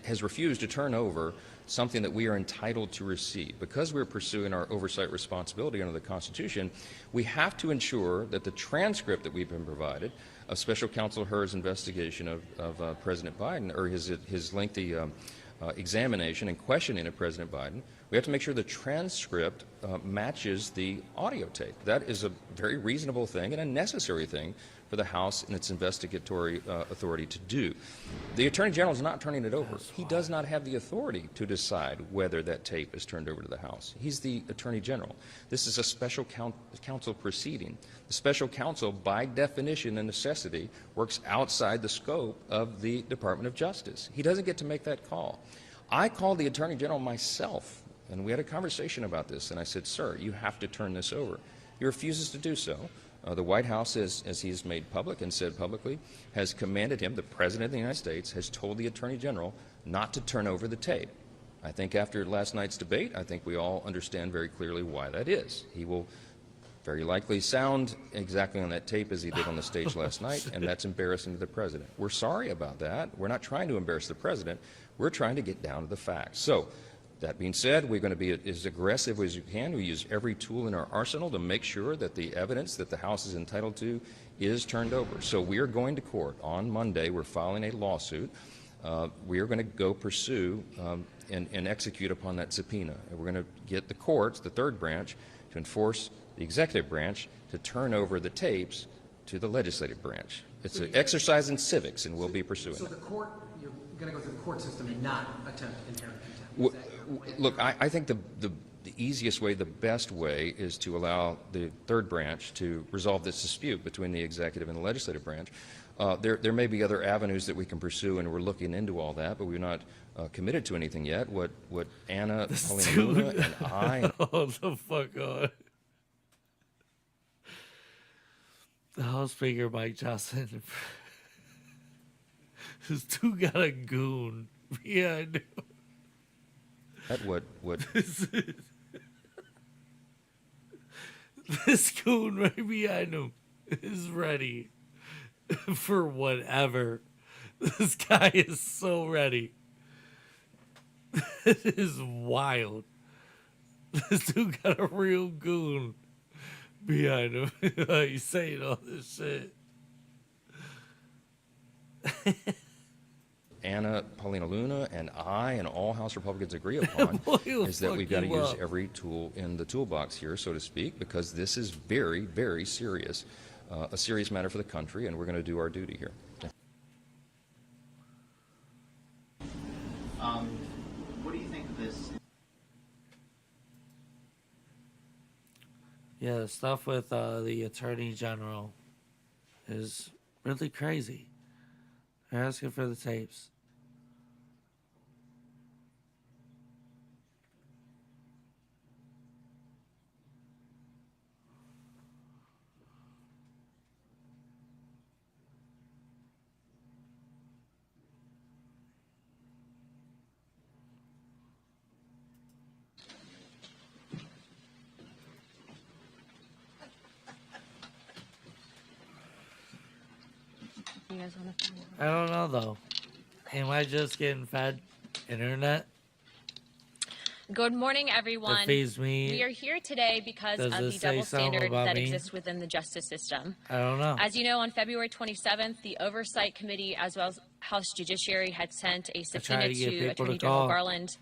has refused to turn over something that we are entitled to receive. Because we're pursuing our oversight responsibility under the Constitution, we have to ensure that the transcript that we've been provided of Special Counsel Hur's investigation of President Biden, or his lengthy examination and questioning of President Biden, we have to make sure the transcript matches the audio tape. That is a very reasonable thing and a necessary thing for the House and its investigatory authority to do. The Attorney General is not turning it over. He does not have the authority to decide whether that tape is turned over to the House. He's the Attorney General. This is a special counsel proceeding. The special counsel, by definition and necessity, works outside the scope of the Department of Justice. He doesn't get to make that call. I called the Attorney General myself, and we had a conversation about this, and I said, sir, you have to turn this over. He refuses to do so. The White House, as he has made public and said publicly, has commanded him, the President of the United States, has told the Attorney General not to turn over the tape. I think after last night's debate, I think we all understand very clearly why that is. He will very likely sound exactly on that tape as he did on the stage last night, and that's embarrassing to the President. We're sorry about that. We're not trying to embarrass the President. We're trying to get down to the facts. So, that being said, we're going to be as aggressive as we can. We use every tool in our arsenal to make sure that the evidence that the House is entitled to is turned over. So we are going to court on Monday. We're filing a lawsuit. We are going to go pursue and execute upon that subpoena. And we're going to get the courts, the third branch, to enforce the executive branch to turn over the tapes to the legislative branch. It's an exercise in civics, and we'll be pursuing So it. the court, you're going to go through the court system and not attempt inherent contempt? Look, I think the easiest way, the best way, is to allow the third branch to resolve this dispute between the executive and the legislative branch. There may be other avenues that we can pursue, and we're looking into all that, but we're not committed to anything yet. What Anna, Paulina Luna, and I... Hold the fuck on. The House Speaker, Mike Johnson, this dude got a goon behind him. What? This goon right behind him is ready for whatever. This guy is so ready. This is wild. This dude got a real goon behind him. He's saying all this shit. Anna Paulina Luna and I and all House Republicans agree upon is that we've got to use every tool in the toolbox here, so to speak, because this is very, very serious, a serious matter for the country, and we're going to do our duty here. What do you think of this? Yeah, the stuff with the Attorney General is really crazy. They're asking for the tapes. You guys want to find out? I don't know, though. Am I just getting fed internet? Good morning, everyone. That feeds me? We are here today because Does of this the say double something standard about that me? exists within the justice system. I don't know. As you know, on February 27th, the Oversight Committee, as well as House Judiciary, had sent a subpoena to get to people Attorney to General call. Garland,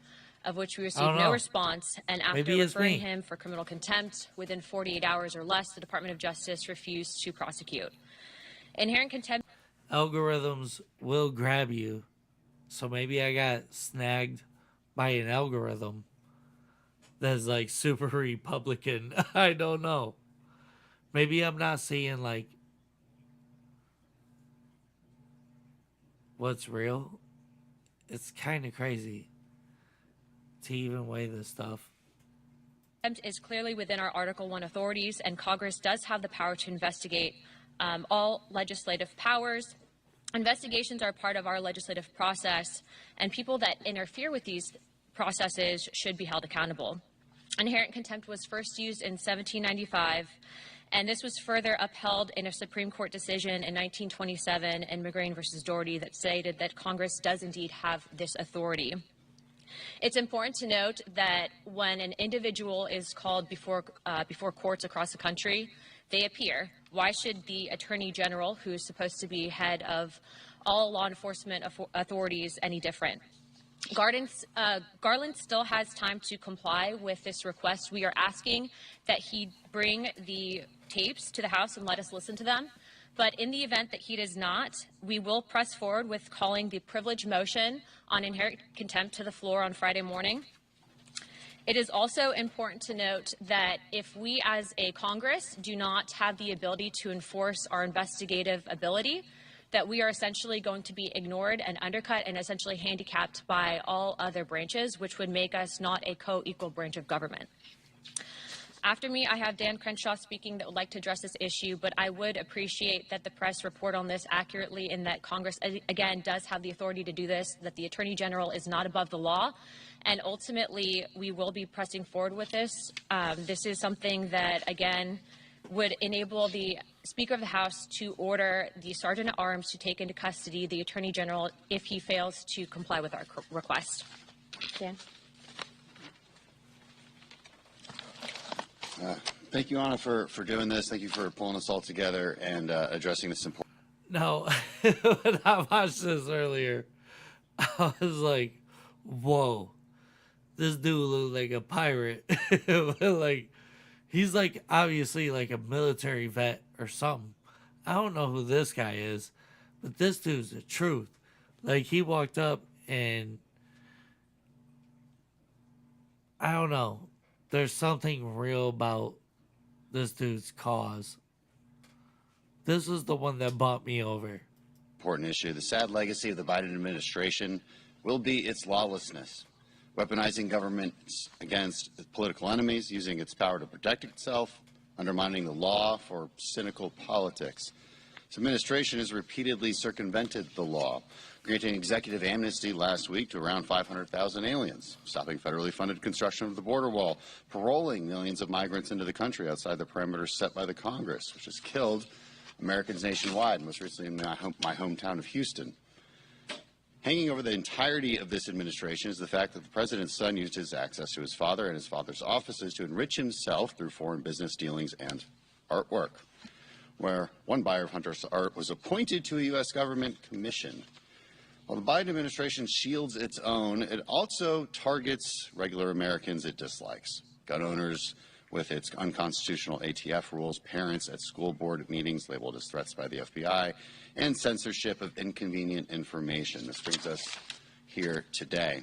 of which we I received don't no know. response. And after Maybe it's referring me. him for criminal contempt within 48 hours or less, the Department of Justice refused to prosecute. Inherent contempt. Algorithms will grab you. So maybe I got snagged by an algorithm that's like super Republican. I don't know. Maybe I'm not seeing like what's real. It's kind of crazy to even weigh this stuff. Contempt is clearly within our Article 1 authorities, and Congress does have the power to investigate all legislative powers. Investigations are part of our legislative process, and people that interfere with these processes should be held accountable. Inherent contempt was first used in 1795, and this was further upheld in a Supreme Court decision in 1927 in McGrain versus Doherty that stated that Congress does indeed have this authority. It's important to note that when an individual is called before courts across the country, they appear. Why should the Attorney General, who is supposed to be head of all law enforcement authorities, any different? Garland still has time to comply with this request. We are asking that he bring the tapes to the House and let us listen to them. But in the event that he does not, we will press forward with calling the privilege motion on inherent contempt to the floor on Friday morning. It is also important to note that if we as a Congress do not have the ability to enforce our investigative ability, that we are essentially going to be ignored and undercut and essentially handicapped by all other branches, which would make us not a co-equal branch of government. After me, I have Dan Crenshaw speaking that would like to address this issue, but I would appreciate that the press report on this accurately and that Congress, again, does have the authority to do this, that the Attorney General is not above the law, and ultimately we will be pressing forward with this. This is something that, again, would enable the Speaker of the House to order the Sergeant at Arms to take into custody the Attorney General if he fails to comply with our request. Dan? Thank you, Anna, for doing this. Thank you for pulling us all together and addressing this important. No, when I watched this earlier, I was like, whoa, this dude looks like a pirate. Like, he's like obviously like a military vet or something. I don't know who this guy is, but this dude's the truth. Like, he walked up and I don't know. There's something real about this dude's cause. This is the one that bought me over. Important issue. The sad legacy of the Biden administration will be its lawlessness, weaponizing governments against political enemies, using its power to protect itself, undermining the law for cynical politics. This administration has repeatedly circumvented the law, granting executive amnesty last week to around 500,000 aliens, stopping federally funded construction of the border wall, paroling millions of migrants into the country outside the parameters set by the Congress, which has killed Americans nationwide, most recently in my hometown of Houston. Hanging over the entirety of this administration is the fact that the president's son used his access to his father and his father's offices to enrich himself through foreign business dealings and artwork, where one buyer of Hunter's art was appointed to a U.S. government commission. While the Biden administration shields its own, it also targets regular Americans it dislikes. Gun owners with its unconstitutional ATF rules, parents at school board meetings labeled as threats by the FBI, and censorship of inconvenient information. This brings us here today.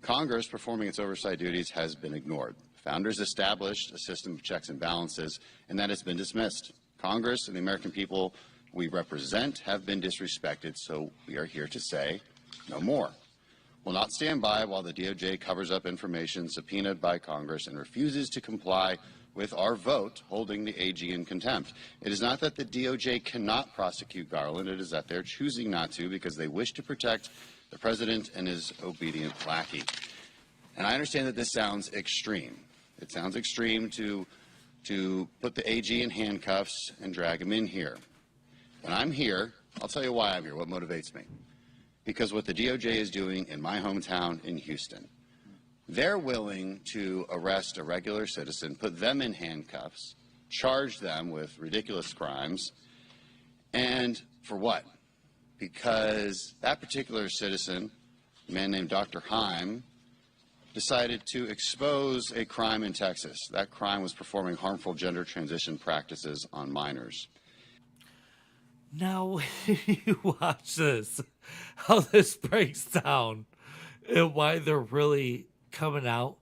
Congress, performing its oversight duties, has been ignored. Founders established a system of checks and balances, and that has been dismissed. Congress and the American people we represent have been disrespected, so we are here to say no more. We'll not stand by while the DOJ covers up information subpoenaed by Congress and refuses to comply with our vote holding the AG in contempt. It is not that the DOJ cannot prosecute Garland. It is that they're choosing not to because they wish to protect the president and his obedient lackey. And I understand that this sounds extreme. It sounds extreme to put the AG in handcuffs and drag him in here. But I'm here. I'll tell you why I'm here, what motivates me. Because what the DOJ is doing in my hometown in Houston, they're willing to arrest a regular citizen, put them in handcuffs, charge them with ridiculous crimes, and for what? Because that particular citizen, a man named Dr. Heim, decided to expose a crime in Texas. That crime was performing harmful gender transition practices on minors. Now, you watch this, how this breaks down and why they're really coming out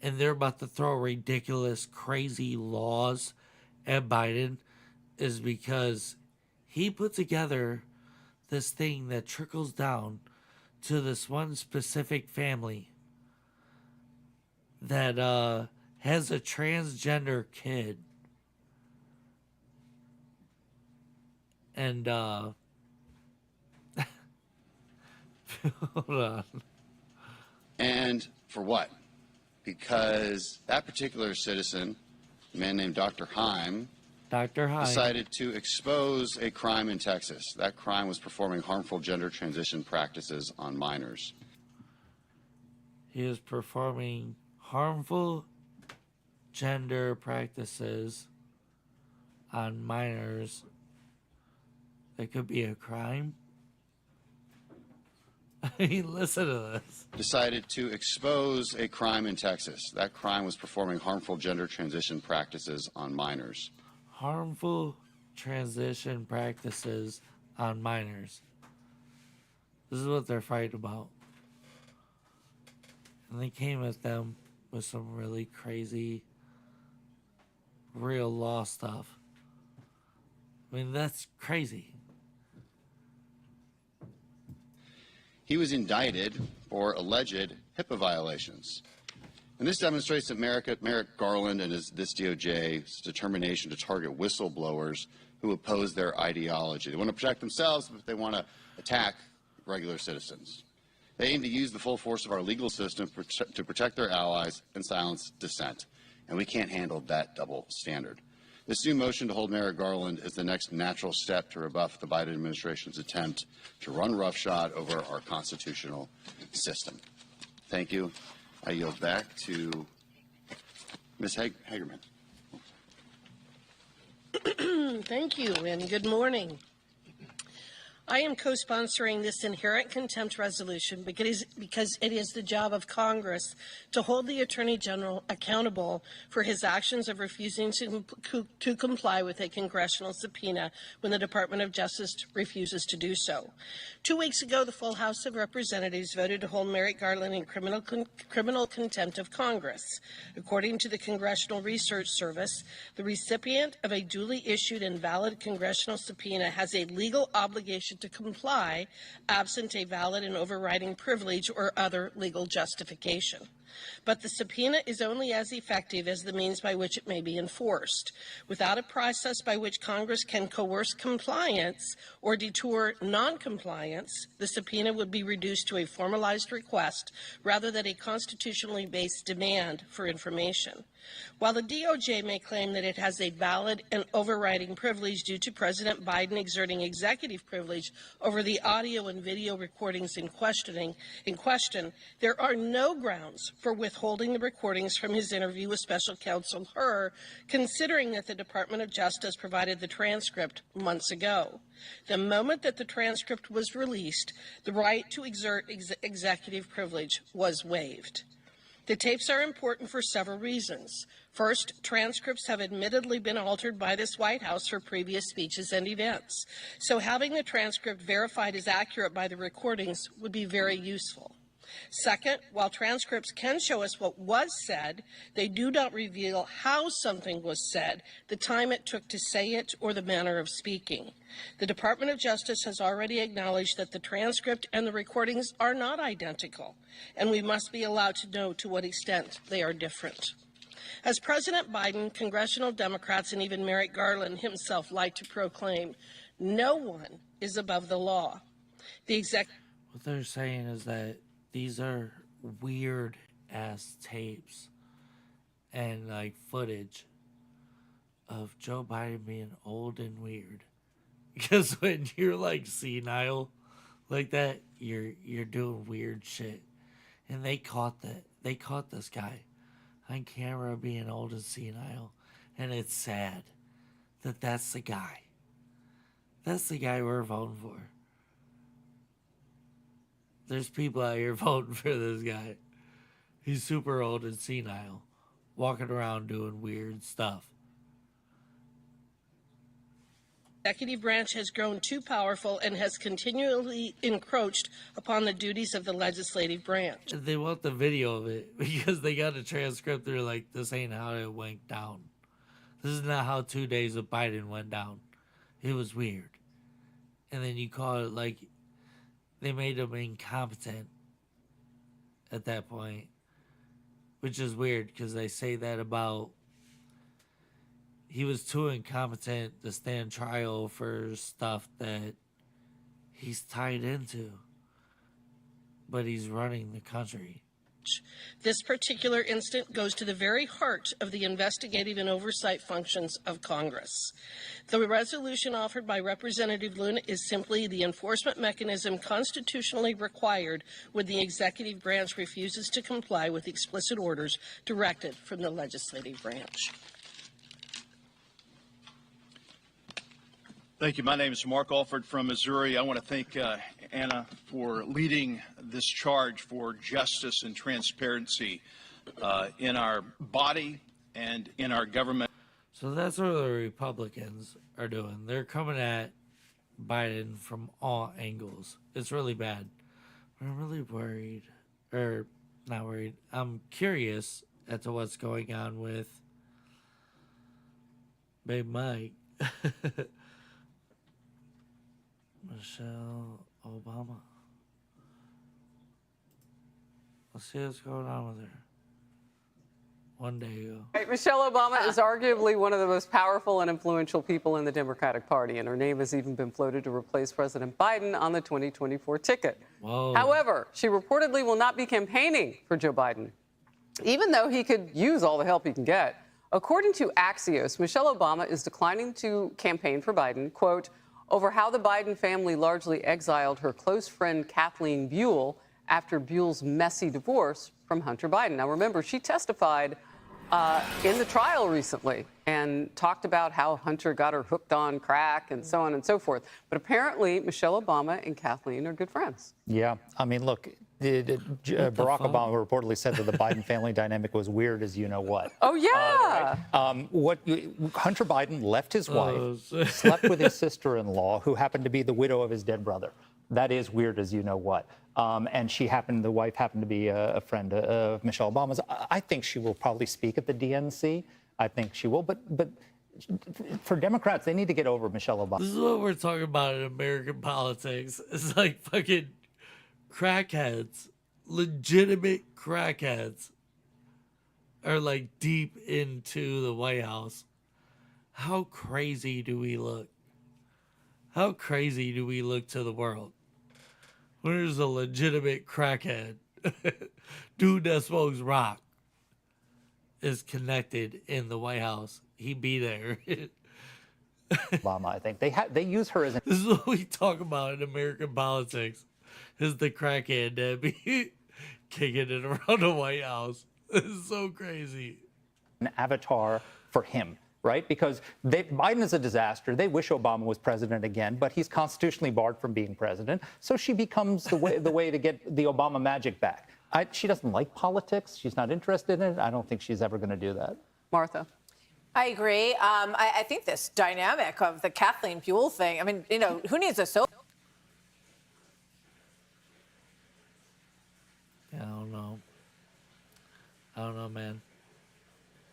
and they're about to throw ridiculous, crazy laws at Biden is because he put together this thing that trickles down to this one specific family that has a transgender kid. And, hold on. And for what? Because that particular citizen, a man named Dr. Heim, decided to expose a crime in Texas. That crime was performing harmful gender transition practices on minors. He is performing harmful gender practices on minors. That could be a crime. I mean, listen to this. Decided to expose a crime in Texas. That crime was performing harmful gender transition practices on minors. Harmful transition practices on minors. This is what they're fighting about. And they came at them with some really crazy, real law stuff. I mean, that's crazy. He was indicted for alleged HIPAA violations. And this demonstrates that Merrick Garland and this DOJ's determination to target whistleblowers who oppose their ideology. They want to protect themselves, but they want to attack regular citizens. They aim to use the full force of our legal system to protect their allies and silence dissent. And we can't handle that double standard. This new motion to hold Merrick Garland is the next natural step to rebuff the Biden administration's attempt to run roughshod over our constitutional system. Thank you. I yield back to Ms. Hagerman. Thank you, and good morning. I am co-sponsoring this inherent contempt resolution because it is the job of Congress to hold the Attorney General accountable for his actions of refusing to comply with a congressional subpoena when the Department of Justice refuses to do so. 2 weeks ago, the full House of Representatives voted to hold Merrick Garland in criminal contempt of Congress. According to the Congressional Research Service, the recipient of a duly issued and valid congressional subpoena has a legal obligation to comply absent a valid and overriding privilege or other legal justification. But the subpoena is only as effective as the means by which it may be enforced. Without a process by which Congress can coerce compliance or detour noncompliance, the subpoena would be reduced to a formalized request rather than a constitutionally based demand for information. While the DOJ may claim that it has a valid and overriding privilege due to President Biden exerting executive privilege over the audio and video recordings in question, there are no grounds for withholding the recordings from his interview with Special Counsel Hur, considering that the Department of Justice provided the transcript months ago. The moment that the transcript was released, the right to exert executive privilege was waived. The tapes are important for several reasons. First, transcripts have admittedly been altered by this White House for previous speeches and events, so having the transcript verified as accurate by the recordings would be very useful. Second, while transcripts can show us what was said, they do not reveal how something was said, the time it took to say it, or the manner of speaking. The Department of Justice has already acknowledged that the transcript and the recordings are not identical, and we must be allowed to know to what extent they are different. As President Biden, congressional Democrats, and even Merrick Garland himself like to proclaim, no one is above the law. What they're saying is that these are weird ass tapes and like footage of Joe Biden being old and weird. Because when you're like senile like that, you're doing weird shit. And they caught this guy on camera being old and senile. And it's sad that that's the guy. That's the guy we're voting for. There's people out here voting for this guy. He's super old and senile, walking around doing weird stuff. The executive branch has grown too powerful and has continually encroached upon the duties of the legislative branch. They want the video of it because they got a transcript. They're like, this ain't how it went down. This is not how 2 days of Biden went down. It was weird. And then you call it like, they made him incompetent at that point, which is weird because they say that about he was too incompetent to stand trial for stuff that he's tied into, but he's running the country. This particular incident goes to the very heart of the investigative and oversight functions of Congress. The resolution offered by Representative Luna is simply the enforcement mechanism constitutionally required when the executive branch refuses to comply with explicit orders directed from the legislative branch. Thank you. My name is Mark Alford from Missouri. I want to thank Anna for leading this charge for justice and transparency in our body and in our government. So that's what the Republicans are doing. They're coming at Biden from all angles. It's really bad. But I'm really worried, or not worried. I'm curious as to what's going on with Big Mike. Michelle Obama. Let's see what's going on with her. One day ago. Right, Michelle Obama is arguably one of the most powerful and influential people in the Democratic Party, and her name has even been floated to replace President Biden on the 2024 ticket. Whoa. However, she reportedly will not be campaigning for Joe Biden, even though he could use all the help he can get. According to Axios, Michelle Obama is declining to campaign for Biden, quote, over how the Biden family largely exiled her close friend Kathleen Buell after Buell's messy divorce from Hunter Biden. Now, remember, she testified in the trial recently and talked about how Hunter got her hooked on crack and so on and so forth. But apparently, Michelle Obama and Kathleen are good friends. Yeah. I mean, look, Barack Obama reportedly said that the Biden family dynamic was weird as you know what. Oh, yeah. Hunter Biden left his wife, slept with his sister-in-law, who happened to be the widow of his dead brother. That is weird as you know what. And the wife happened to be a friend of Michelle Obama's. I think she will probably speak at the DNC. I think she will. But for Democrats, they need to get over Michelle Obama. This is what we're talking about in American politics. It's like fucking crackheads, legitimate crackheads, are like deep into the White House. How crazy do we look? How crazy do we look to the world? Where's a legitimate crackhead? Dude that smokes rock is connected in the White House, he'd be there. Obama, I think they use her as an. This is what we talk about in American politics: is the crackhead Debbie kicking it around the White House. This is so crazy. An avatar for him, right? Because Biden is a disaster. They wish Obama was president again, but he's constitutionally barred from being president. So she becomes the way to get the Obama magic back. She doesn't like politics. She's not interested in it. I don't think she's ever going to do that. Martha. I agree. I think this dynamic of the Kathleen Buell thing, I mean, you know, who needs a soap? I don't know. I don't know, man.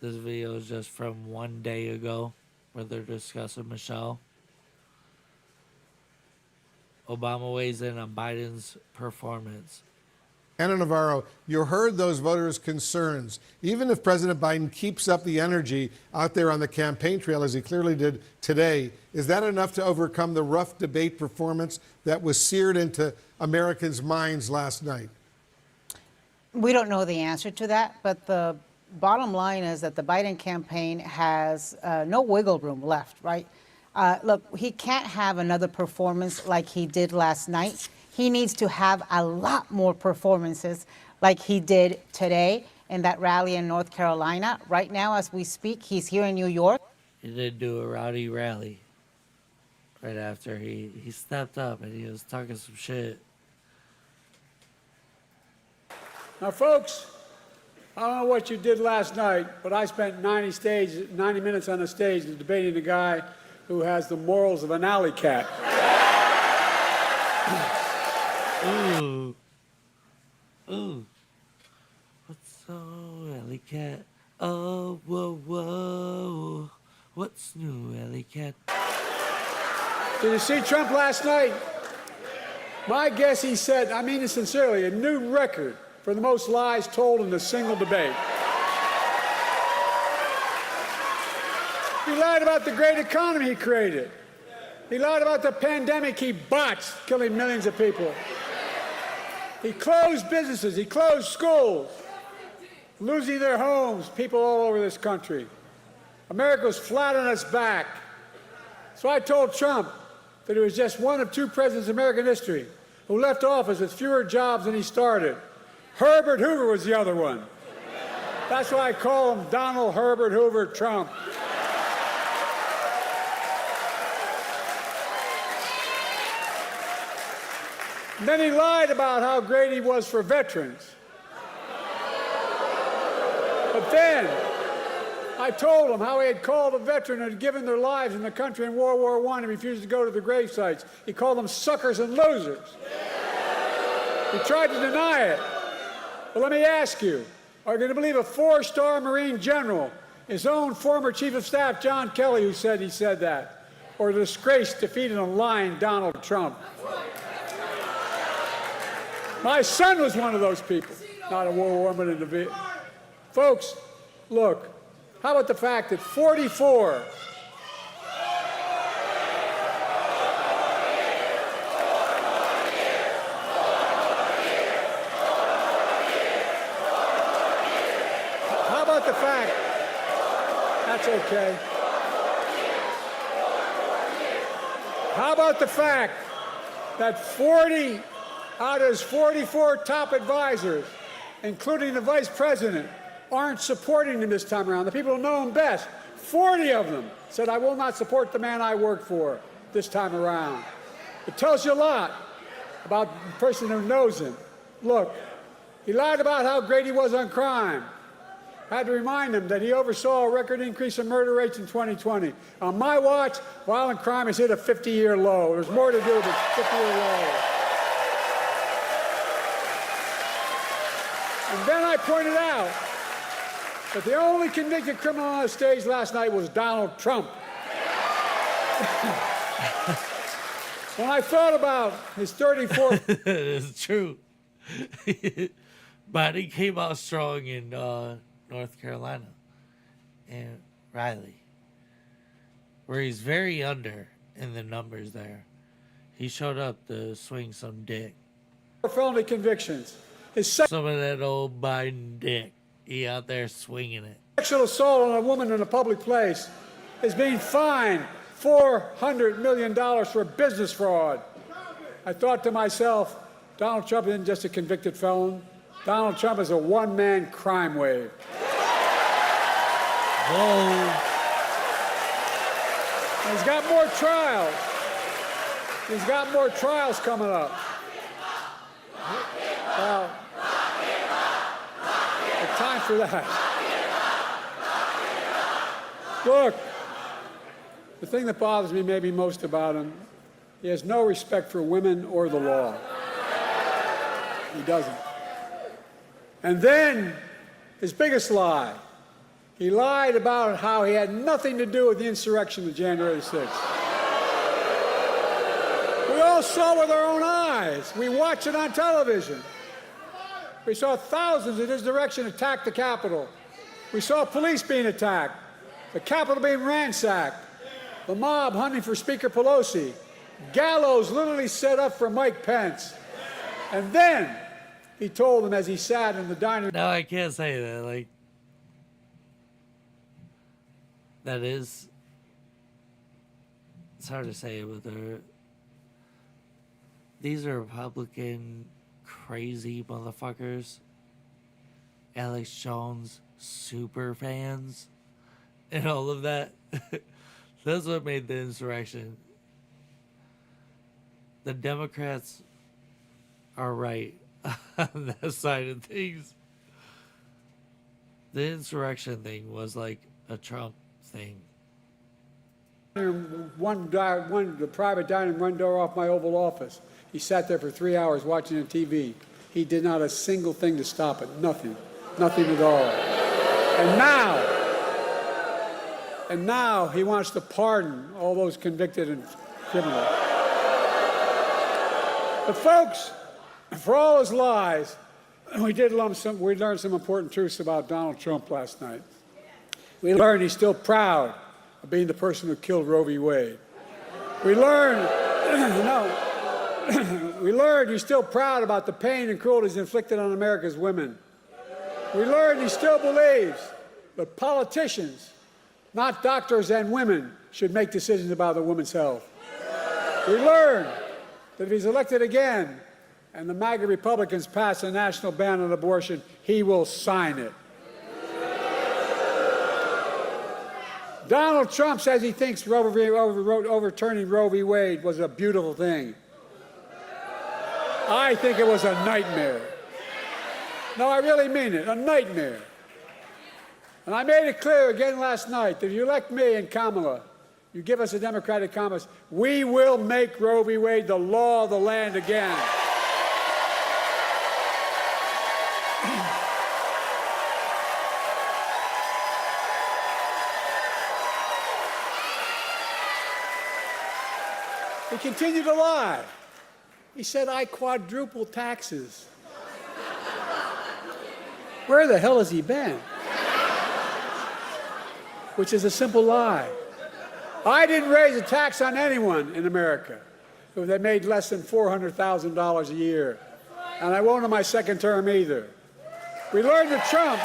This video is just from one day ago where they're discussing Michelle. Obama weighs in on Biden's performance. Anna Navarro, you heard those voters' concerns. Even if President Biden keeps up the energy out there on the campaign trail, as he clearly did today, is that enough to overcome the rough debate performance that was seared into Americans' minds last night? We don't know the answer to that, but the bottom line is that the Biden campaign has no wiggle room left, right? Look, he can't have another performance like he did last night. He needs to have a lot more performances like he did today in that rally in North Carolina. Right now, as we speak, he's here in New York. He did do a rowdy rally right after he stepped up and he was talking some shit. Now, folks, I don't know what you did last night, but I spent 90 minutes on the stage debating a guy who has the morals of an alley cat. Ooh. Ooh. What's so alley cat? Oh, whoa, whoa. What's new, alley cat? Did you see Trump last night? My guess he set, I mean it sincerely, a new record for the most lies told in a single debate. He lied about the great economy he created. He lied about the pandemic he botched, killing millions of people. He closed businesses, he closed schools, losing their homes, people all over this country. America was flat on its back. So I told Trump that he was just one of two presidents in American history who left office with fewer jobs than he started. Herbert Hoover was the other one. That's why I call him Donald Herbert Hoover Trump. And then he lied about how great he was for veterans. But then I told him how he had called a veteran who had given their lives in the country in World War I and refused to go to the grave sites. He called them suckers and losers. He tried to deny it. But let me ask you, are you going to believe a 4-star Marine general, his own former Chief of Staff, John Kelly, who said he said that? Or the disgraced, defeated, and lying Donald Trump? My son was one of those people, not a war woman in the Vietnam. Folks, look, how about the fact that 44 How about the fact, that's okay. How about the fact that 40 out of his 44 top advisors, including the vice president, aren't supporting him this time around? The people who know him best, 40 of them said, I will not support the man I work for this time around. It tells you a lot about the person who knows him. Look, he lied about how great he was on crime. I had to remind him that he oversaw a record increase in murder rates in 2020. On my watch, violent crime has hit a 50-year low. There's more to do with a 50-year low. And then I pointed out that the only convicted criminal on the stage last night was Donald Trump. When I thought about his 34... It's true. Biden came out strong in North Carolina and Riley, where he's very under in the numbers there. He showed up to swing some dick. felony convictions. Some of that old Biden dick. He out there swinging it. Sexual assault on a woman in a public place is being fined $400 million for business fraud. I thought to myself, Donald Trump isn't just a convicted felon. Donald Trump is a one-man crime wave. Whoa. And he's got more trials. He's got more trials coming up. Well, it's time for that. Look, the thing that bothers me maybe most about him, he has no respect for women or the law. He doesn't. And then, his biggest lie, he lied about how he had nothing to do with the insurrection of January 6th. We all saw with our own eyes. We watched it on television. We saw thousands in his direction attack the Capitol. We saw police being attacked, the Capitol being ransacked, the mob hunting for Speaker Pelosi, gallows literally set up for Mike Pence. And then he told them as he sat in the dining room. No, I can't say that. Like, that is, it's hard to say with her. These are Republican crazy motherfuckers. Alex Jones super fans and all of that. That's what made the insurrection. The Democrats are right on that side of things. The insurrection thing was like a Trump thing. The private dining room, one door off my Oval Office. He sat there for 3 hours watching the TV. He did not a single thing to stop it. Nothing. Nothing at all. And now he wants to pardon all those convicted and criminals. But folks, for all his lies, we learned some important truths about Donald Trump last night. We learned he's still proud of being the person who killed Roe v. Wade. We learned, we learned he's still proud about the pain and cruelties inflicted on America's women. We learned he still believes that politicians, not doctors and women, should make decisions about the woman's health. We learned that if he's elected again and the MAGA Republicans pass a national ban on abortion, he will sign it. Donald Trump says he thinks overturning Roe v. Wade was a beautiful thing. I think it was a nightmare. No, I really mean it, a nightmare. And I made it clear again last night that if you elect me and Kamala, you give us a Democratic Congress, we will make Roe v. Wade the law of the land again. He continued to lie. He said, I quadruple taxes. Where the hell has he been? Which is a simple lie. I didn't raise a tax on anyone in America if they made less than $400,000 a year. And I won't in my second term either. We learned that Trump,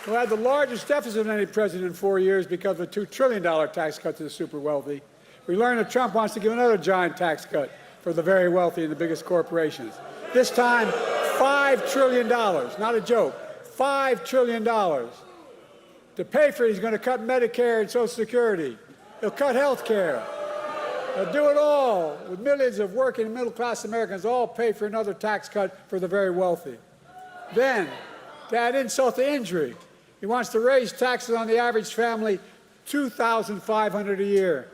who had the largest deficit of any president in 4 years because of a $2 trillion tax cut to the super wealthy, we learned that Trump wants to give another giant tax cut for the very wealthy and the biggest corporations. This time, $5 trillion, not a joke, $5 trillion. To pay for it, he's going to cut Medicare and Social Security. He'll cut health care. He'll do it all with millions of working and middle-class Americans all pay for another tax cut for the very wealthy. Then, to add insult to injury, he wants to raise taxes on the average family $2,500 a year.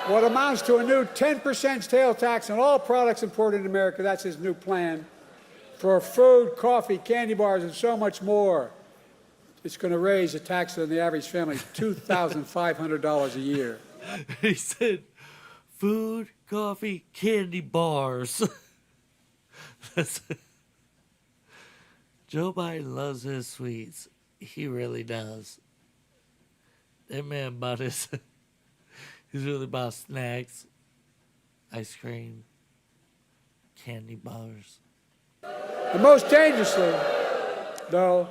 What amounts to a new 10% sales tax on all products imported in America. That's his new plan for food, coffee, candy bars, and so much more. It's going to raise the taxes on the average family $2,500 a year. He said, food, coffee, candy bars. Joe Biden loves his sweets. He really does. That man bought his... He's really about snacks, ice cream, candy bars. And most dangerously, though,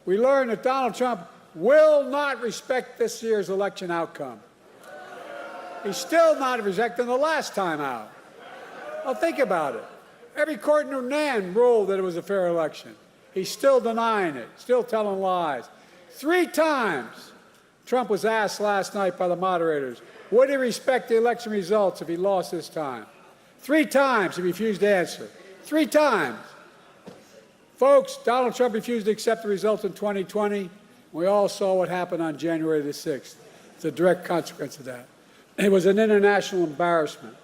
we learned that Donald Trump will not respect this year's election outcome. He's still not respecting the last time out. Well, think about it. Every court in Iran ruled that it was a fair election. He's still denying it, still telling lies. 3 times Trump was asked last night by the moderators, would he respect the election results if he lost this time? 3 times he refused to answer. 3 times. Folks, Donald Trump refused to accept the results in 2020. We all saw what happened on January the 6th. It's a direct consequence of that. It was an international embarrassment.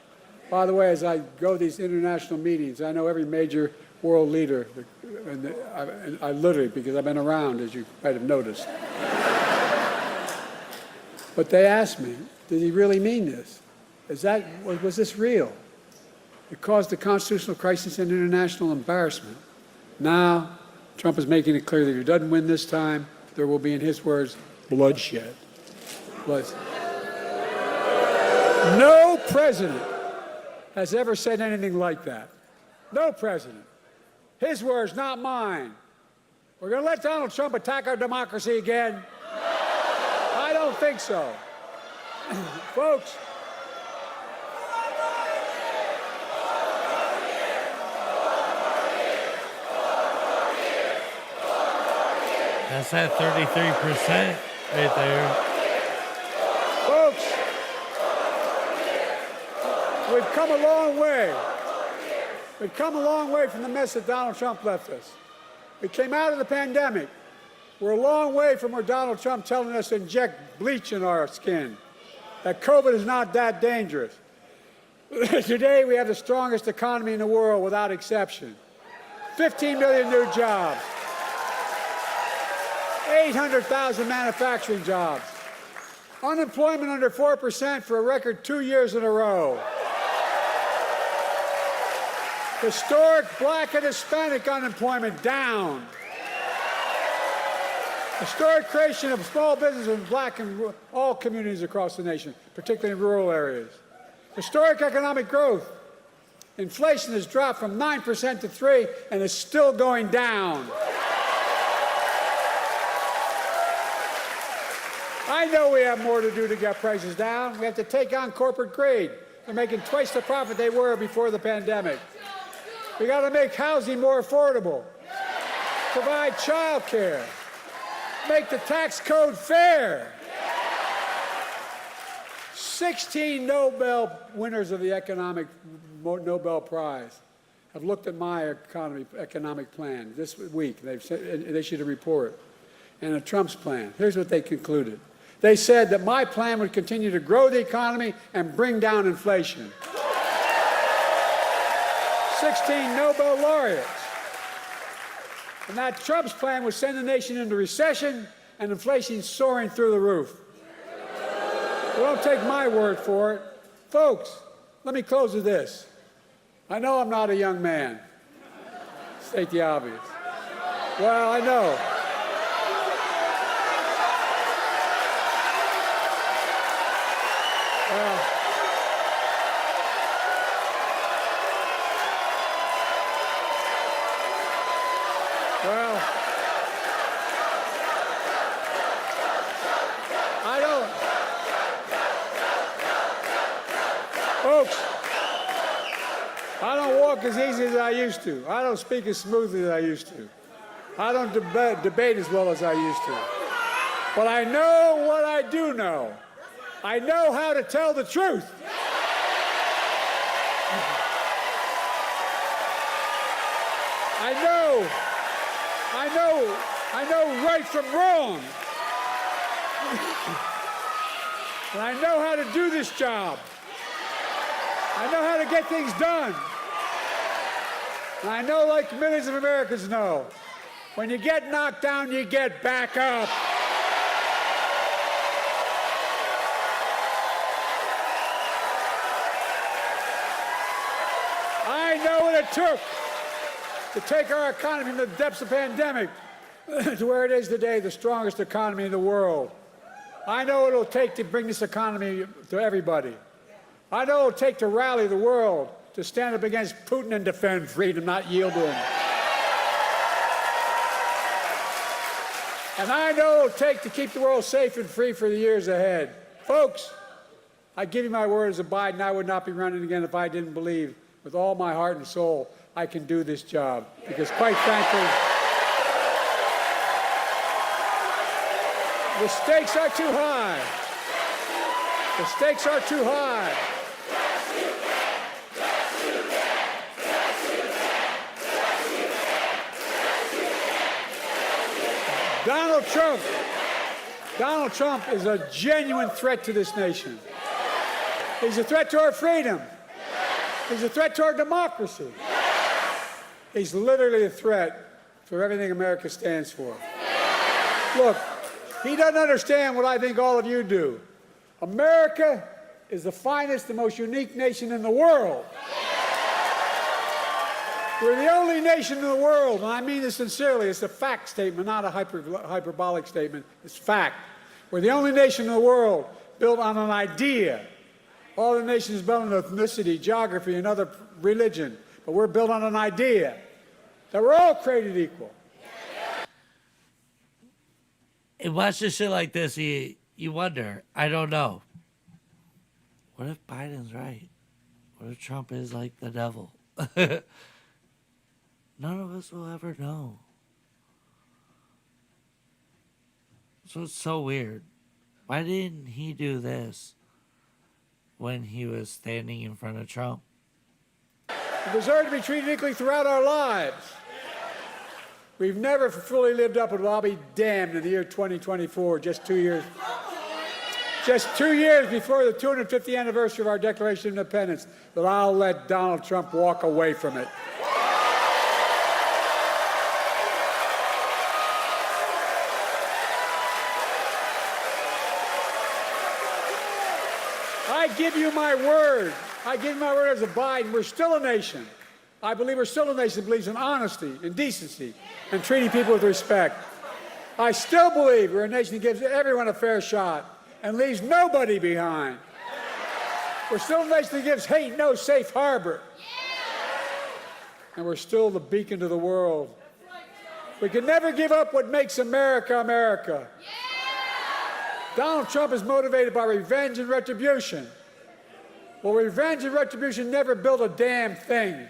By the way, as I go to these international meetings, I know every major world leader, and I literally, because I've been around, as you might have noticed. But they asked me, did he really mean this? Was this real? It caused a constitutional crisis and international embarrassment. Now, Trump is making it clear that if he doesn't win this time, there will be, in his words, bloodshed. No president has ever said anything like that. No president. His words, not mine. We're going to let Donald Trump attack our democracy again? I don't think so. Folks, That's that 33% right there. Folks, we've come a long way. We've come a long way from the mess that Donald Trump left us. We came out of the pandemic. We're a long way from where Donald Trump telling us to inject bleach in our skin, that COVID is not that dangerous. Today, we have the strongest economy in the world without exception. 15 million new jobs. 800,000 manufacturing jobs. Unemployment under 4% for a record 2 years in a row. Historic Black and Hispanic unemployment down. Historic creation of small business in Black and all communities across the nation, particularly in rural areas. Historic economic growth. Inflation has dropped from 9% to 3% and is still going down. I know we have more to do to get prices down. We have to take on corporate greed. They're making twice the profit they were before the pandemic. We got to make housing more affordable, provide child care, make the tax code fair. 16 Nobel winners of the economic Nobel Prize have looked at my economic plan this week. They've issued a report and a Trump's plan. Here's what they concluded. They said that my plan would continue to grow the economy and bring down inflation. 16 Nobel laureates. And that Trump's plan would send the nation into recession and inflation soaring through the roof. Well, don't take my word for it. Folks, let me close with this. I know I'm not a young man. State the obvious. Well, I know. Well, I don't. Folks, I don't walk as easy as I used to. I don't speak as smoothly as I used to. I don't debate as well as I used to. But I know what I do know. I know how to tell the truth. I know right from wrong. And I know how to do this job. I know how to get things done. And I know, like millions of Americans know, when you get knocked down, you get back up. I know what it took to take our economy from the depths of the pandemic to where it is today, the strongest economy in the world. I know what it'll take to bring this economy to everybody. I know what it'll take to rally the world to stand up against Putin and defend freedom, not yield to him. And I know it'll take to keep the world safe and free for the years ahead. Folks, I give you my word as a Biden, I would not be running again if I didn't believe with all my heart and soul I can do this job. Because quite frankly, the stakes are too high. The stakes are too high. Donald Trump is a genuine threat to this nation. He's a threat to our freedom. He's a threat to our democracy. He's literally a threat for everything America stands for. Look, he doesn't understand what I think all of you do. America is the finest, the most unique nation in the world. We're the only nation in the world, and I mean this sincerely. It's a fact statement, not a hyperbolic statement. It's fact. We're the only nation in the world built on an idea. All the nations built on ethnicity, geography, and other religion. But we're built on an idea that we're all created equal. And watching shit like this, you wonder, I don't know. What if Biden's right? What if Trump is like the devil? None of us will ever know. So it's so weird. Why didn't he do this when he was standing in front of Trump? We deserve to be treated equally throughout our lives. We've never fully lived up to it. I'll be damned in the year 2024, just 2 years before the 250th anniversary of our Declaration of Independence, that I'll let Donald Trump walk away from it. I give you my word. I give you my word as a Biden. We're still a nation. I believe we're still a nation that believes in honesty and decency and treating people with respect. I still believe we're a nation that gives everyone a fair shot and leaves nobody behind. We're still a nation that gives hate no safe harbor. And we're still the beacon to the world. We can never give up what makes America, America. Donald Trump is motivated by revenge and retribution. Well, revenge and retribution never built a damn thing.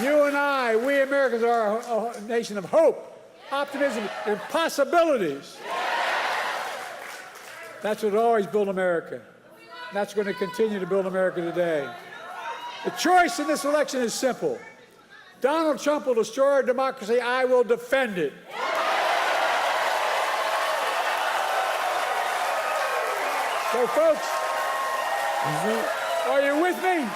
You and I, we Americans, are a nation of hope, optimism, and possibilities. That's what always built America. That's going to continue to build America today. The choice in this election is simple. Donald Trump will destroy our democracy. I will defend it. So, folks, are you with me?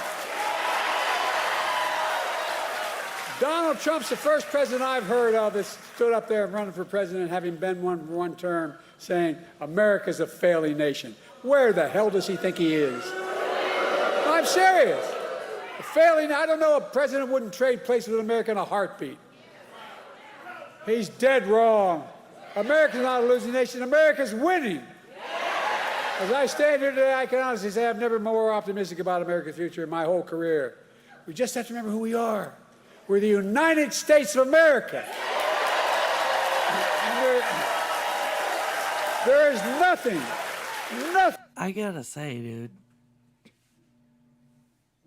Donald Trump's the first president I've heard of that stood up there running for president, having been one for one term, saying America's a failing nation. Where the hell does he think he is? I'm serious. A failing, I don't know, a president wouldn't trade places with America in a heartbeat. He's dead wrong. America's not a losing nation. America's winning. As I stand here today, I can honestly say I've never been more optimistic about America's future in my whole career. We just have to remember who we are. We're the United States of America. And there is nothing. I gotta say, dude,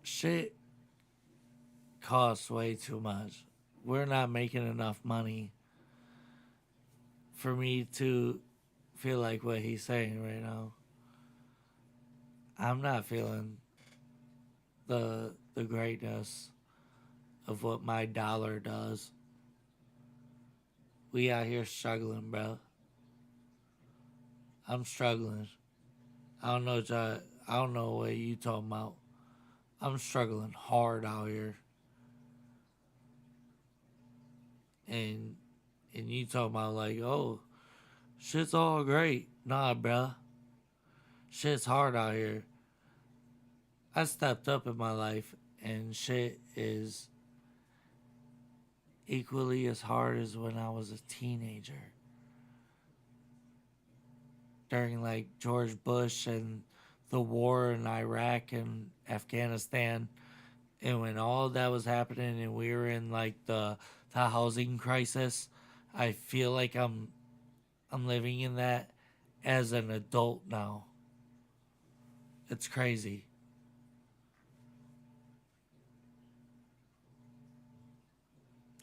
shit costs way too much. We're not making enough money for me to feel like what he's saying right now. I'm not feeling the greatness of what my dollar does. We out here struggling, bro. I'm struggling. I don't know what you talking about. I'm struggling hard out here. And you talking about like, oh, shit's all great. Nah, bruh. Shit's hard out here. I stepped up in my life and shit is equally as hard as when I was a teenager. During like George Bush and the war in Iraq and Afghanistan, and when all that was happening and we were in like the the housing crisis. I feel like I'm living in that as an adult now. It's crazy.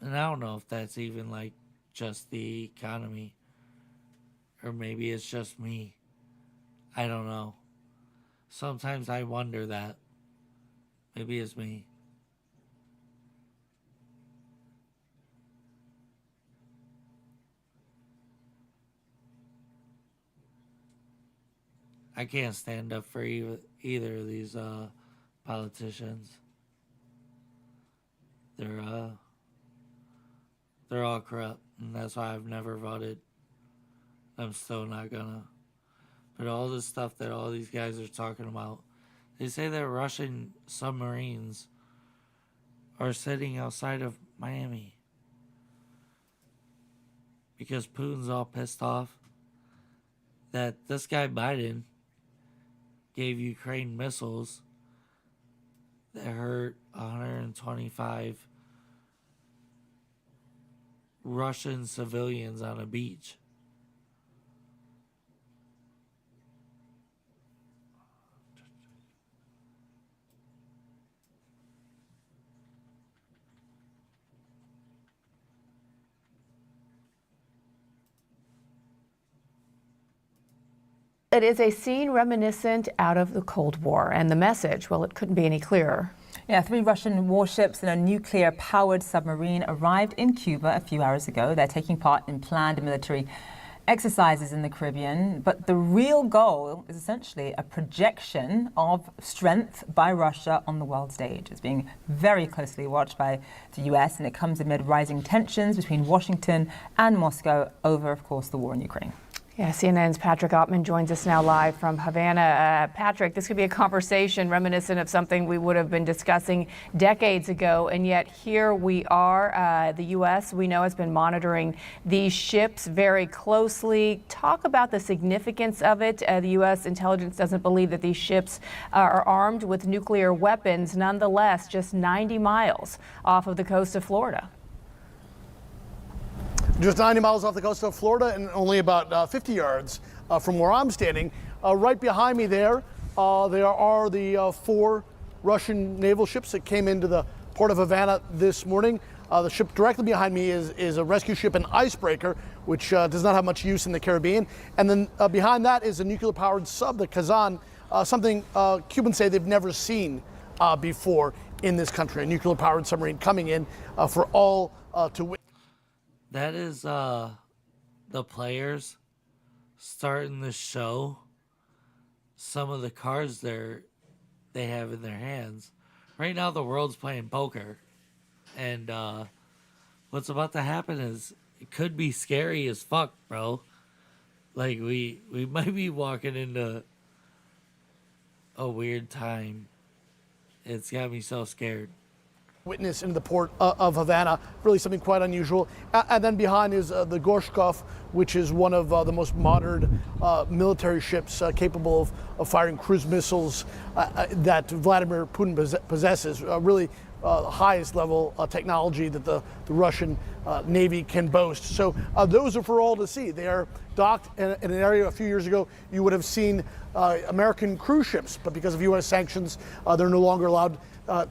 And I don't know if that's even like just the economy, or maybe it's just me. I don't know. Sometimes I wonder that. Maybe it's me. I can't stand up for either of these politicians. They're all corrupt, and that's why I've never voted. I'm still not gonna. But all this stuff that all these guys are talking about, they say that Russian submarines are sitting outside of Miami because Putin's all pissed off that this guy Biden gave Ukraine missiles that hurt 125 Russian civilians on a beach. It is a scene reminiscent out of the Cold War, and the message, well, it couldn't be any clearer. Yeah, 3 Russian warships and a nuclear-powered submarine arrived in Cuba a few hours ago. They're taking part in planned military exercises in the Caribbean, but the real goal is essentially a projection of strength by Russia on the world stage. It's being very closely watched by the US, and it comes amid rising tensions between Washington and Moscow over, of course, the war in Ukraine. Yeah, CNN's Patrick Ottman joins us now live from Havana. Patrick, this could be a conversation reminiscent of something we would have been discussing decades ago, and yet here we are. The U.S., we know, has been monitoring these ships very closely. Talk about the significance of it. The U.S. intelligence doesn't believe that these ships are armed with nuclear weapons. Nonetheless, just 90 miles off of the coast of Florida. Just 90 miles off the coast of Florida and only about 50 yards from where I'm standing. Right behind me there are the 4 Russian naval ships that came into the port of Havana this morning. The ship directly behind me is a rescue ship, an icebreaker, which does not have much use in the Caribbean. And then behind that is a nuclear-powered sub, the Kazan, something Cubans say they've never seen before in this country, a nuclear-powered submarine coming in for all to witness. That is the players starting the show. Some of the cards they have in their hands. Right now the world's playing poker. And what's about to happen is it could be scary as fuck, bro. Like we might be walking into a weird time. It's got me so scared. Witness in the port of Havana, really something quite unusual. And then behind is the Gorshkov, which is one of the most modern military ships capable of firing cruise missiles that Vladimir Putin possesses. Really highest level technology that the Russian Navy can boast. So those are for all to see. They are docked in an area a few years ago you would have seen American cruise ships, but because of U.S. sanctions, they're no longer allowed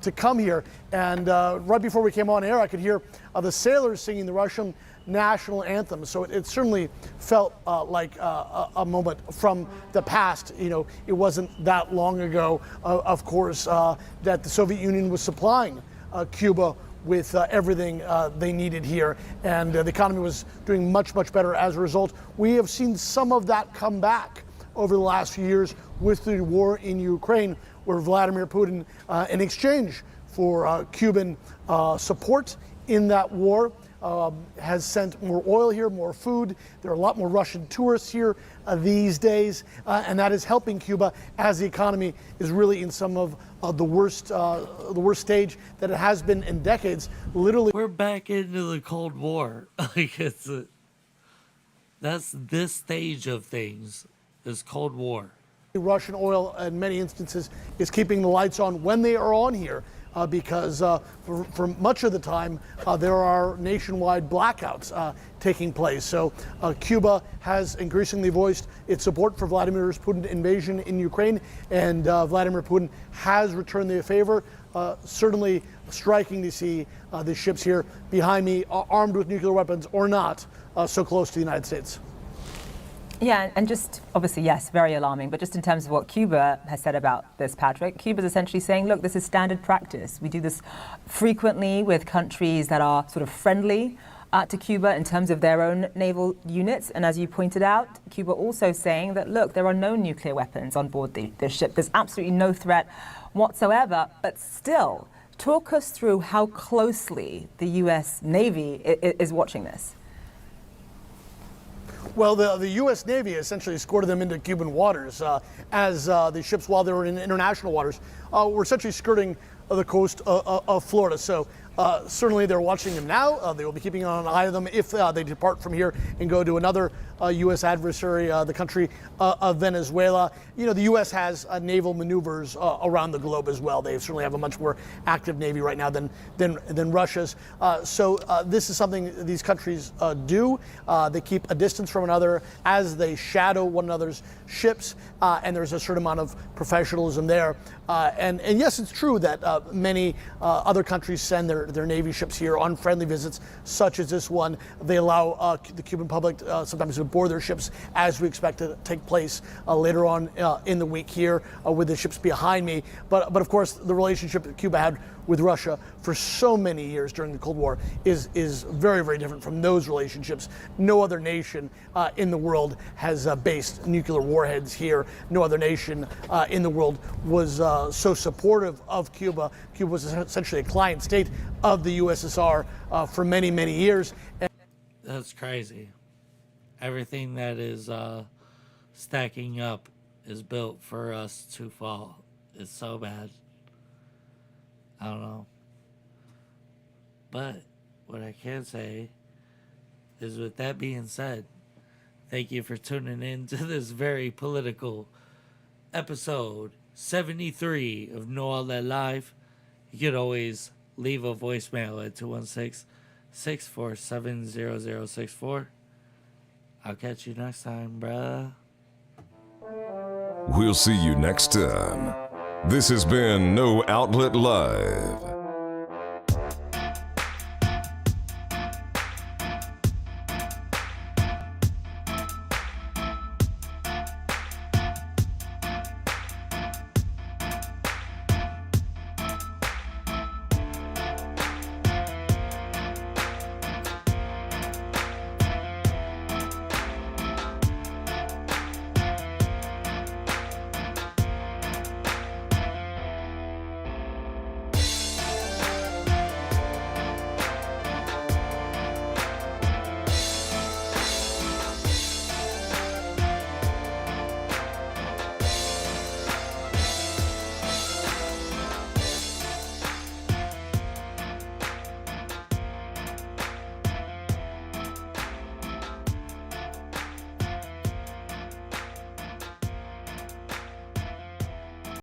to come here. And right before we came on air, I could hear the sailors singing the Russian national anthem. So it certainly felt like a moment from the past. You know, it wasn't that long ago, of course, that the Soviet Union was supplying Cuba with everything they needed here. And the economy was doing much, much better as a result. We have seen some of that come back over the last few years with the war in Ukraine, where Vladimir Putin, in exchange for Cuban support in that war, has sent more oil here, more food. There are a lot more Russian tourists here these days, and that is helping Cuba as the economy is really in some of the worst stage that it has been in decades. Literally, we're back into the Cold War. Like that's this stage of things is Cold War. Russian oil, in many instances, is keeping the lights on when they are on here. because for much of the time there are nationwide blackouts taking place. So Cuba has increasingly voiced its support for Vladimir Putin's invasion in Ukraine, and Vladimir Putin has returned the favor. Certainly striking to see the ships here behind me, armed with nuclear weapons or not, so close to the United States. Yeah, and just obviously, yes, very alarming. But just in terms of what Cuba has said about this, Patrick, Cuba's essentially saying, look, this is standard practice. We do this frequently with countries that are sort of friendly to Cuba in terms of their own naval units. And as you pointed out, Cuba also saying that, look, there are no nuclear weapons on board the ship. There's absolutely no threat whatsoever. But still, talk us through how closely the U.S. Navy is watching this. Well, the U.S. Navy essentially escorted them into Cuban waters as the ships, while they were in international waters, were essentially skirting the coast of Florida. So certainly they're watching them now. They will be keeping an eye on them if they depart from here and go to another U.S. adversary, the country of Venezuela. You know, the U.S. has naval maneuvers around the globe as well. They certainly have a much more active Navy right now than Russia's. So this is something these countries do. They keep a distance from one another as they shadow one another's ships, and there's a certain amount of professionalism there. And yes, it's true that many other countries send their Navy ships here on friendly visits, such as this one. They allow the Cuban public sometimes to board their ships, as we expect to take place later on in the week here with the ships behind me. But of course, the relationship that Cuba had with Russia for so many years during the Cold War is very, very different from those relationships. No other nation in the world has based nuclear warheads here. No other nation in the world was so supportive of Cuba. Cuba was essentially a client state of the USSR for many, many years. That's crazy. Everything that is stacking up is built for us to fall. It's so bad. I don't know. But what I can say is, with that being said, thank you for tuning in to this very political episode 73 of NoOutletLive. You can always leave a voicemail at 216-647-0064. I'll catch you next time, bruh. We'll see you next time. This has been No Outlet Live.